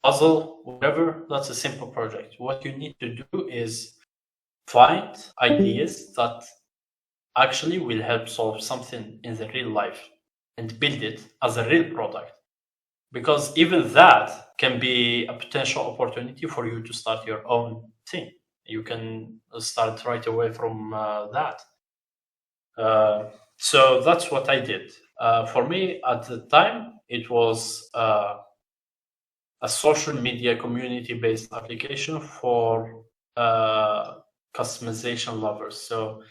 puzzle, whatever, that's a simple project. What you need to do is find ideas that actually will help solve something in the real life and build it as a real product. Because even that can be a potential opportunity for you to start your own thing. You can start right away from that. So that's what I did. For me, at the time, it was a social media community-based application for customization lovers. So,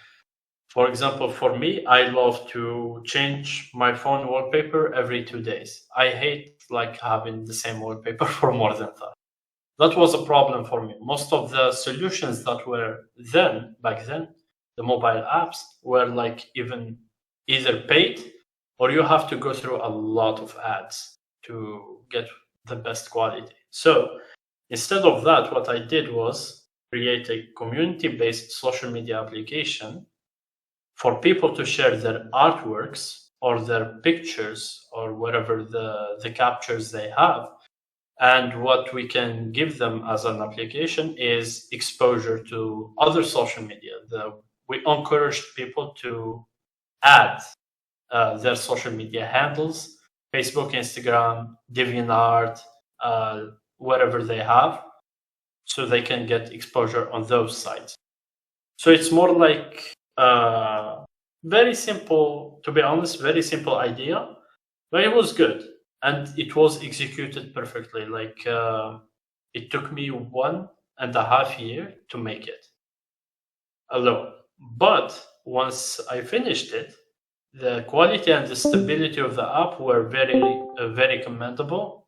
for example, for me, I love to change my phone wallpaper every 2 days. I hate like having the same wallpaper for more than that. That was a problem for me. Most of the solutions that were back then, the mobile apps were like even either paid or you have to go through a lot of ads to get the best quality. So instead of that, what I did was create a community-based social media application for people to share their artworks or their pictures or whatever the captures they have. And what we can give them as an application is exposure to other social media. We encouraged people to add their social media handles, Facebook, Instagram, DeviantArt, whatever they have, so they can get exposure on those sites. So it's more like very simple, to be honest, very simple idea, but it was good and it was executed perfectly. Like it took me 1.5 years to make it alone. But once I finished it, the quality and the stability of the app were very commendable.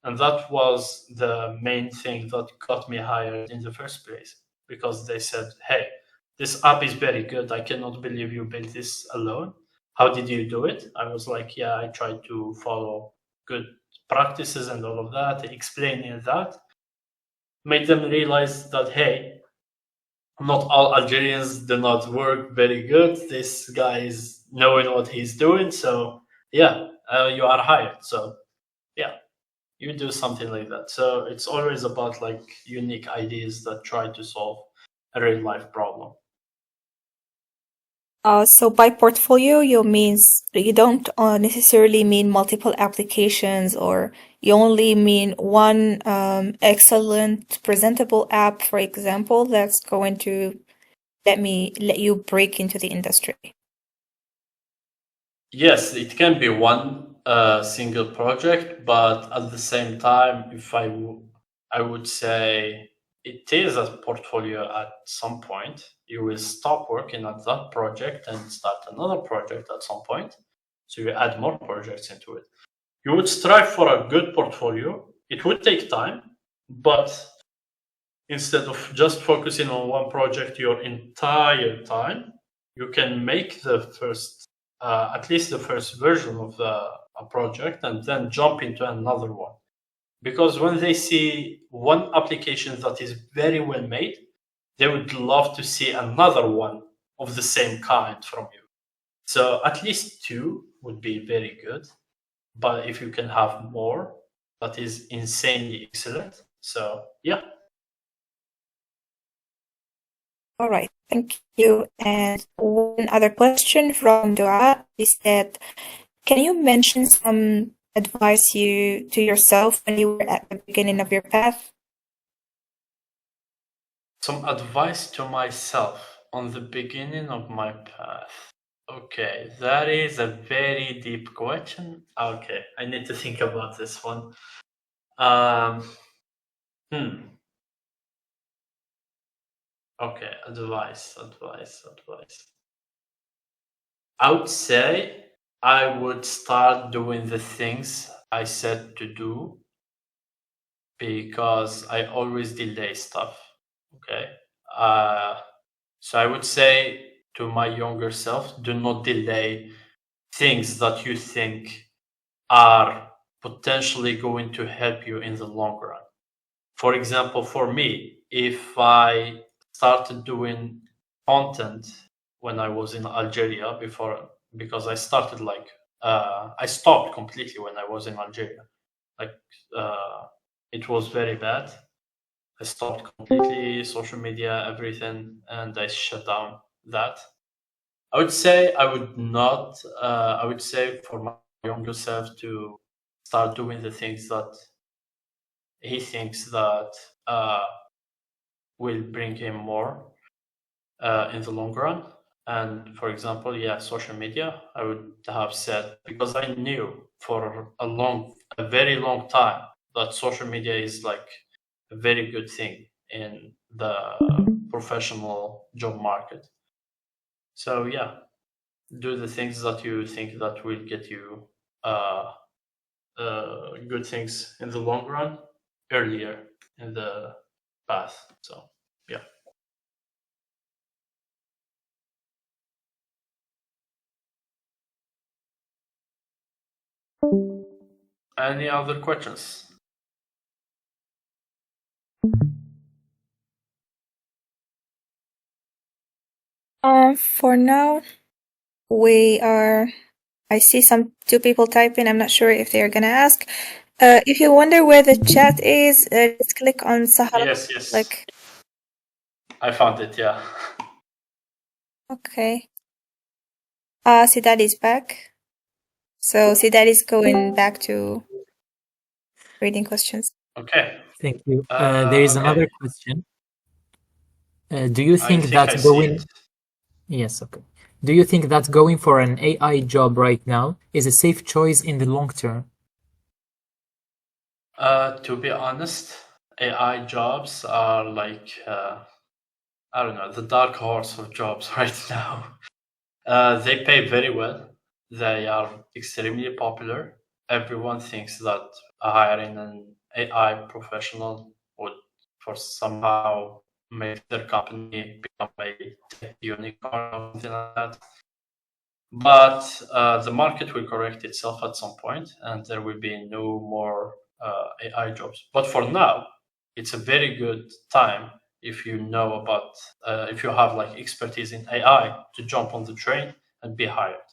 And that was the main thing that got me hired in the first place, because they said, hey, this app is very good. I cannot believe you built this alone. How did you do it? I was like, yeah, I tried to follow good practices and all of that, explaining that. Made them realize that, hey, not all Algerians do not work very good. This guy is knowing what he's doing. So, yeah, you are hired. So, yeah, you do something like that. So it's always about like unique ideas that try to solve a real life problem. So by portfolio, you don't necessarily mean multiple applications, or you only mean one excellent presentable app, for example, that's going to let you break into the industry. Yes, it can be one single project, but at the same time, if I would say it is a portfolio at some point. You will stop working at that project and start another project at some point. So you add more projects into it. You would strive for a good portfolio. It would take time, but instead of just focusing on one project your entire time, you can make the first, at least the first version of a project and then jump into another one. Because when they see one application that is very well made, they would love to see another one of the same kind from you. So at least two would be very good. But if you can have more, that is insanely excellent. So yeah. All right, thank you. And one other question from Dua is that, can you mention some advice to yourself when you were at the beginning of your path? Some advice to myself on the beginning of my path. Okay, that is a very deep question. Okay, I need to think about this one. Okay, advice. I would say I would start doing the things I said to do, because I always delay stuff. Okay. So I would say to my younger self, do not delay things that you think are potentially going to help you in the long run. For example, for me, if I started doing content when I was in Algeria before, because I started I stopped completely when I was in Algeria. It was very bad. I stopped completely social media, everything, and I shut down that. I would say I would not. I would say for my younger self to start doing the things that he thinks that will bring him more in the long run. And for example, social media, I would have said, because I knew for a very long time that social media is like a very good thing in the professional job market. So yeah, do the things that you think that will get you good things in the long run earlier in the path. So yeah. Any other questions? For now, I see two people typing. I'm not sure if they're gonna ask. If you wonder where the chat is, just click on Sahra. Yes. Like, I found it, yeah. okay. Sidad is back. So Sidad is going back to reading questions. Okay. Thank you. There is okay. another question. Do you I think think that I see going... it. Yes, okay. Do you think that going for an AI job right now is a safe choice in the long term? To be honest, AI jobs are like, I don't know, the dark horse of jobs right now. They pay very well. They are extremely popular. Everyone thinks that hiring an AI professional would for somehow make their company become a tech unicorn or something like that. But the market will correct itself at some point, and there will be no more AI jobs. But for now, it's a very good time if you know about, if you have like expertise in AI, to jump on the train and be hired,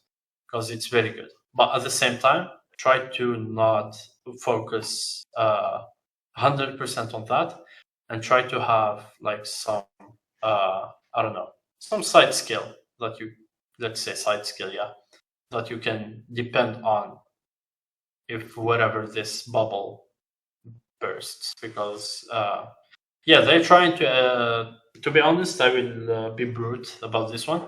because it's very good. But at the same time, try to not focus 100% on that, and try to have like some, I don't know, some side skill that you, let's say side skill, that you can depend on if whatever this bubble bursts. Because they're trying to be honest, I will be brute about this one.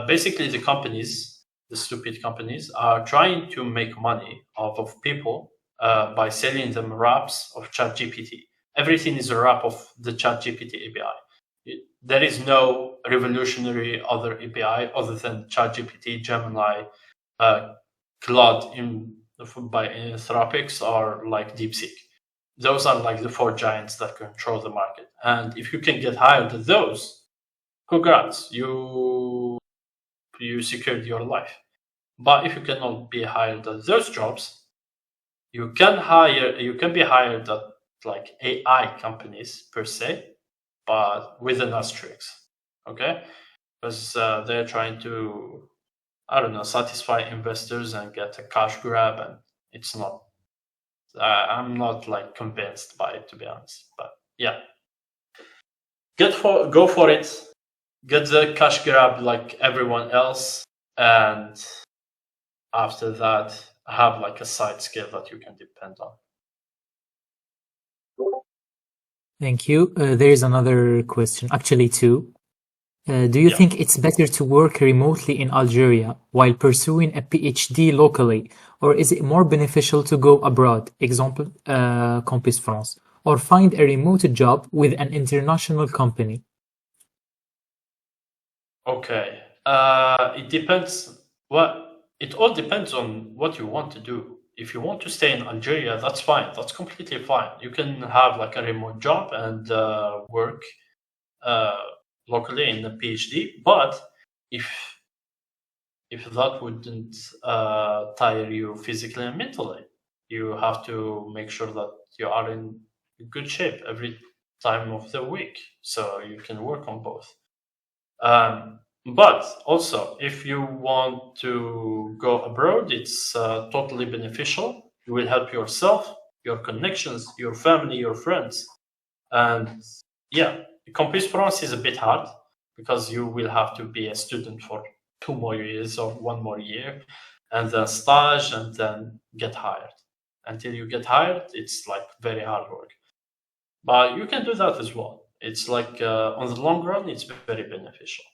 Basically the companies, the stupid companies, are trying to make money off of people by selling them wraps of ChatGPT. Everything is a wrap of the ChatGPT API. There is no revolutionary other API other than ChatGPT, Gemini, Claude by Anthropics, or like DeepSeek. Those are like the four giants that control the market. And if you can get hired at those, congrats, you secured your life. But if you cannot be hired at those jobs, you can be hired at like AI companies per se, but with an asterisk, okay? Because they're trying to, I don't know, satisfy investors and get a cash grab, and it's not. I'm not like convinced by it, to be honest. But yeah, go for it. Get the cash grab like everyone else, and after that, have like a side skill that you can depend on. Thank you. There is another question, actually two. Do you think it's better to work remotely in Algeria while pursuing a PhD locally, or is it more beneficial to go abroad, example, Campus France, or find a remote job with an international company? Okay. It depends. it all depends on what you want to do. If you want to stay in Algeria, that's fine. That's completely fine. You can have like a remote job and work locally in a PhD. But if that wouldn't tire you physically and mentally, you have to make sure that you are in good shape every time of the week, so you can work on both. But also, if you want to go abroad, it's totally beneficial. You will help yourself, your connections, your family, your friends. And yeah, Campus France is a bit hard because you will have to be a student for 2 more years or 1 more year, and then stage, and then get hired. Until you get hired, it's like very hard work. But you can do that as well. It's like on the long run, it's very beneficial.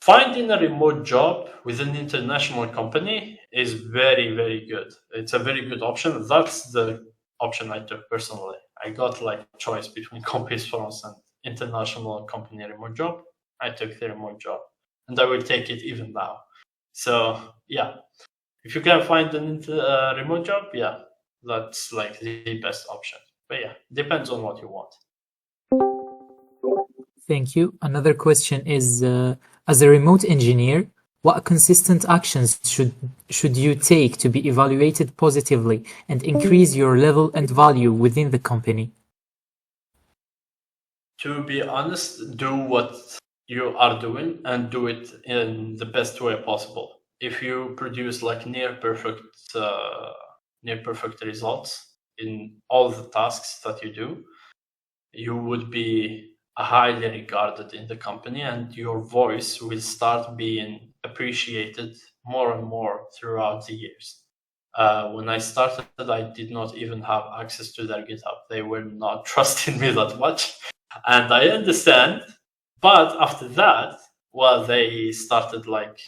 Finding a remote job with an international company is very, very good. It's a very good option. That's the option I took personally. I got like a choice between Campus France and international company remote job. I took the remote job, and I will take it even now. So yeah, if you can find a remote job, yeah, that's like the best option. But yeah, depends on what you want. Thank you. Another question is, as a remote engineer, what consistent actions should you take to be evaluated positively and increase your level and value within the company? To be honest, do what you are doing and do it in the best way possible. If you produce like near perfect results in all the tasks that you do, you would be highly regarded in the company, and your voice will start being appreciated more and more throughout the years. When I started, I did not even have access to their GitHub. They were not trusting me that much, and I understand. But after that, well, they started like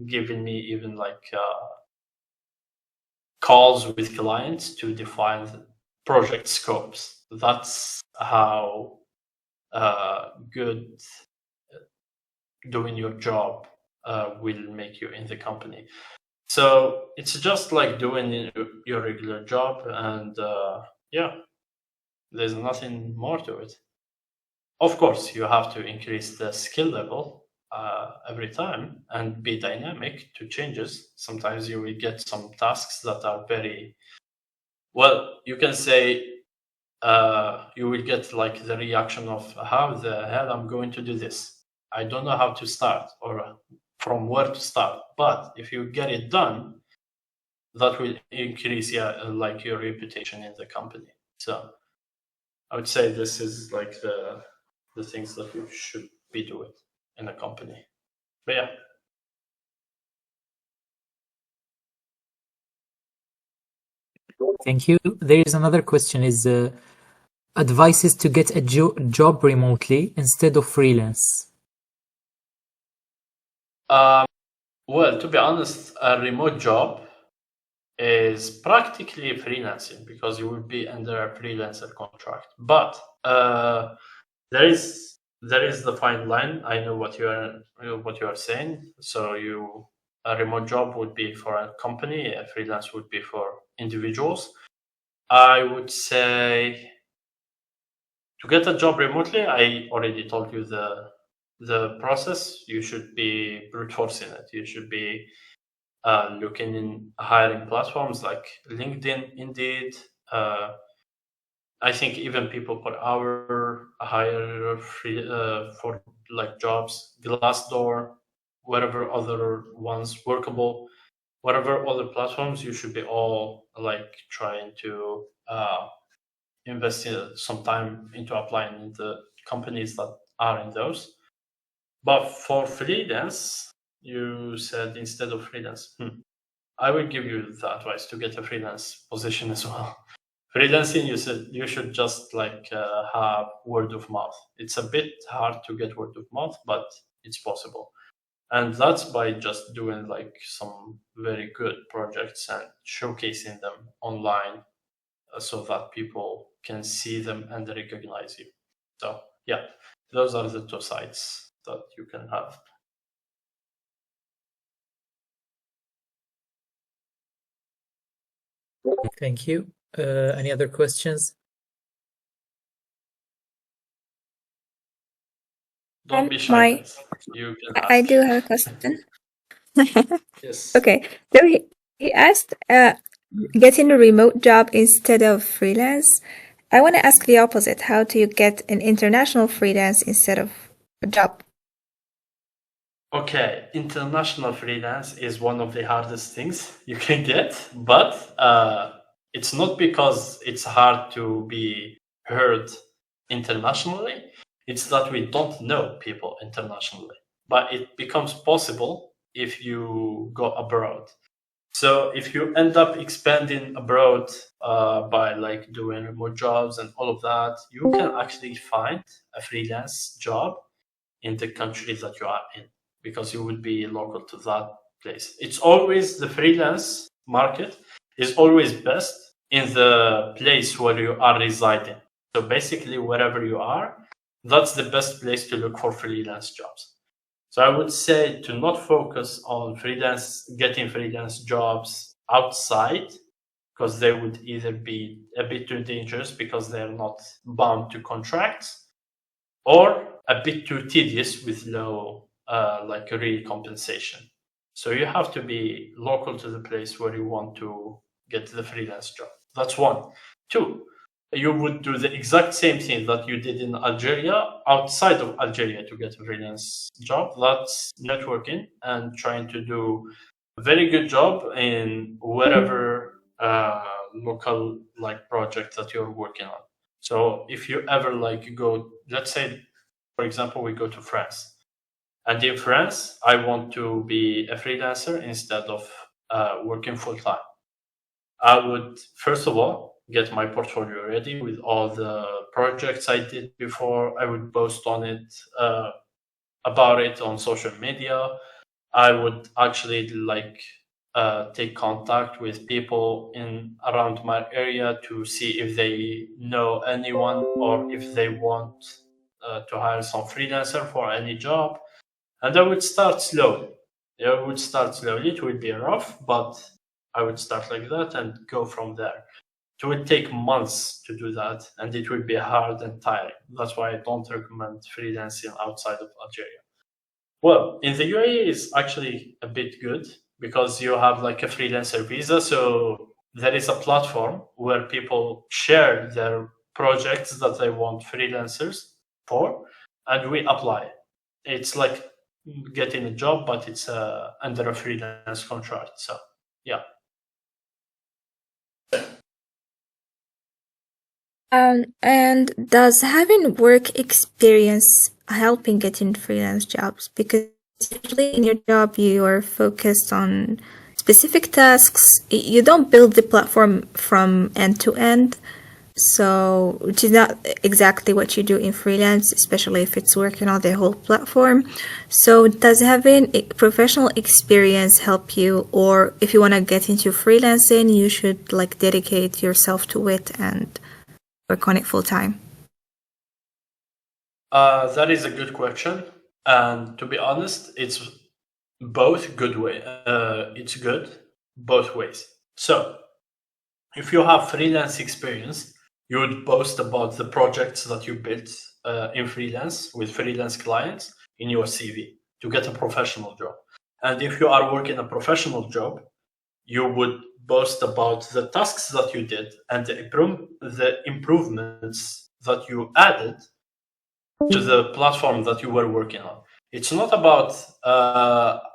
giving me even like calls with clients to define the project scopes. That's how good doing your job will make you in the company. So it's just like doing your regular job, and yeah, there's nothing more to it. Of course, you have to increase the skill level every time and be dynamic to changes. Sometimes you will get some tasks that are very well, you can say you will get like the reaction of how the hell I'm going to do this. I don't know how to start or from where to start. But if you get it done, that will increase like your reputation in the company. So I would say this is like the things that you should be doing in a company. But yeah. Thank you. There is another question is advices to get a job remotely instead of freelance. Well, to be honest, a remote job is practically freelancing because you will be under a freelancer contract. But there is the fine line. I know what you are saying. So a remote job would be for a company, a freelance would be for individuals. I would say to get a job remotely, I already told you the process. You should be brute forcing it. You should be looking in hiring platforms like LinkedIn, Indeed. I think even people per hour hire free for like jobs, Glassdoor, whatever other ones workable, whatever other platforms. You should be all like trying to invest some time into applying in the companies that are in those. But for freelance, you said instead of freelance. I will give you the advice to get a freelance position as well. Freelancing, you said you should just like have word of mouth. It's a bit hard to get word of mouth, but it's possible. And that's by just doing like some very good projects and showcasing them online so that people can see them and recognize you. So yeah, those are the two sides that you can have. Thank you. Any other questions? Don't be shy, My- guys. You can ask. I do have a question. Yes. Okay. So he asked, getting a remote job instead of freelance. I want to ask the opposite. How do you get an international freelance instead of a job? Okay, international freelance is one of the hardest things you can get, but it's not because it's hard to be heard internationally. It's that we don't know people internationally, but it becomes possible if you go abroad. So if you end up expanding abroad by like doing remote jobs and all of that, you can actually find a freelance job in the country that you are in because you would be local to that place. It's always the freelance market is always best in the place where you are residing. So basically, wherever you are, that's the best place to look for freelance jobs. So I would say to not focus on getting freelance jobs outside because they would either be a bit too dangerous because they're not bound to contracts, or a bit too tedious with low like real compensation. So you have to be local to the place where you want to get the freelance job. That's one. Two, you would do the exact same thing that you did in Algeria outside of Algeria to get a freelance job. That's networking and trying to do a very good job in whatever local like project that you're working on. So if you ever like go, let's say, for example, we go to France, and in France, I want to be a freelancer instead of working full time. I would first of all get my portfolio ready with all the projects I did before. I would post on it about it on social media. I would actually like take contact with people in around my area to see if they know anyone or if they want to hire some freelancer for any job. And I would start slowly. I would start slowly. It would be rough, but I would start like that and go from there. It would take months to do that, and it would be hard and tiring. That's why I don't recommend freelancing outside of Algeria. Well, in the UAE is actually a bit good because you have like a freelancer visa. So there is a platform where people share their projects that they want freelancers for, and we apply. It's like getting a job, but it's under a freelance contract. So yeah. And does having work experience help in getting freelance jobs? Because usually in your job you are focused on specific tasks. You don't build the platform from end to end. So, which is not exactly what you do in freelance, especially if it's working on the whole platform. So, does having a professional experience help you, or if you want to get into freelancing, you should like dedicate yourself to it and work on it full time? That is a good question, and to be honest, it's both good way. It's good both ways. So, if you have freelance experience, you would boast about the projects that you built in freelance with freelance clients in your CV to get a professional job. And if you are working a professional job, you would boast about the tasks that you did and the improvements that you added to the platform that you were working on. It's not about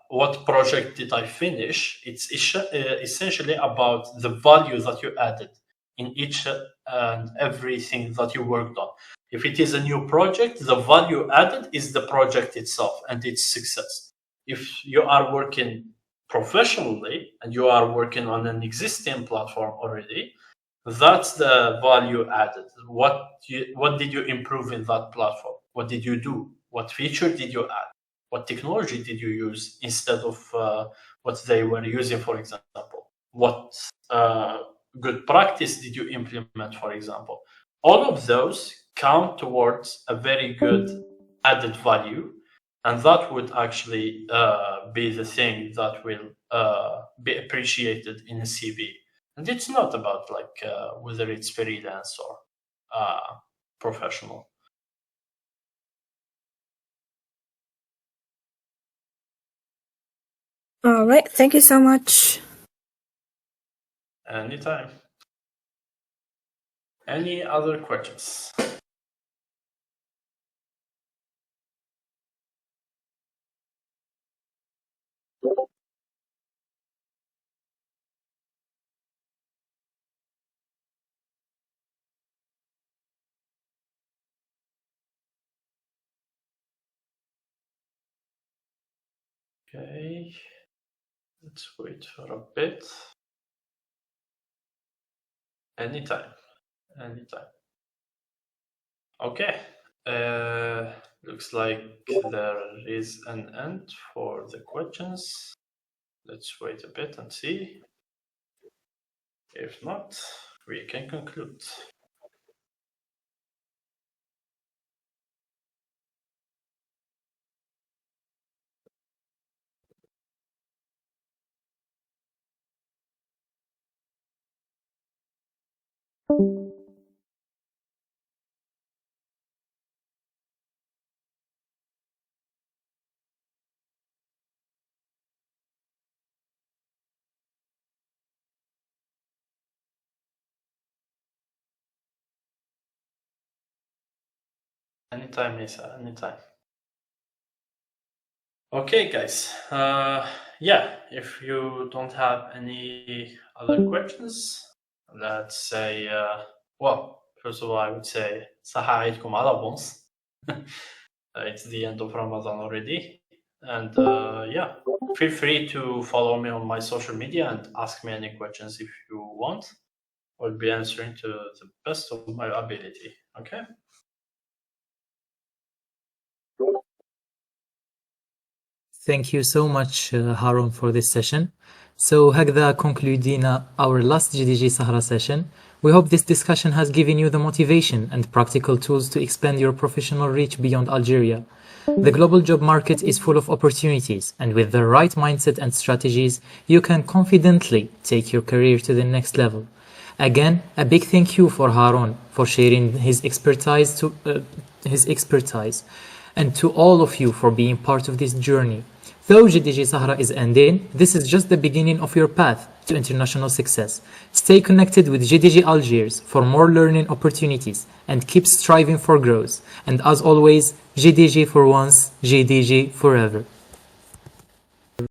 what project did I finish. It's essentially about the value that you added in each and everything that you worked on. If it is a new project, the value added is the project itself and its success. If you are working professionally and you are working on an existing platform already, that's the value added. What did you improve in that platform? What did you do? What feature did you add? What technology did you use instead of what they were using, for example? What good practice did you implement, for example? All of those count towards a very good added value, and that would actually be the thing that will be appreciated in a CV. And it's not about like whether it's freelance or professional. All right. Thank you so much. Anytime. Any other questions? Okay, let's wait for a bit. Anytime. Okay, looks like there is an end for the questions. Let's wait a bit and see. If not, we can conclude. Anytime, Isa, anytime. Okay, guys. Yeah, if you don't have any other questions, let's say, well, first of all, I would say, Sahra GDG Alabons. It's the end of Ramadan already. And yeah, feel free to follow me on my social media and ask me any questions if you want. I'll be answering to the best of my ability, okay? Thank you so much, Harun, for this session. So هكذا concluding our last GDG Sahra session. We hope this discussion has given you the motivation and practical tools to expand your professional reach beyond Algeria. The global job market is full of opportunities, and with the right mindset and strategies, you can confidently take your career to the next level. Again, a big thank you for Harun for sharing his expertise, and to all of you for being part of this journey. Though GDG Sahra is ending, this is just the beginning of your path to international success. Stay connected with GDG Algiers for more learning opportunities and keep striving for growth. And as always, GDG for once, GDG forever.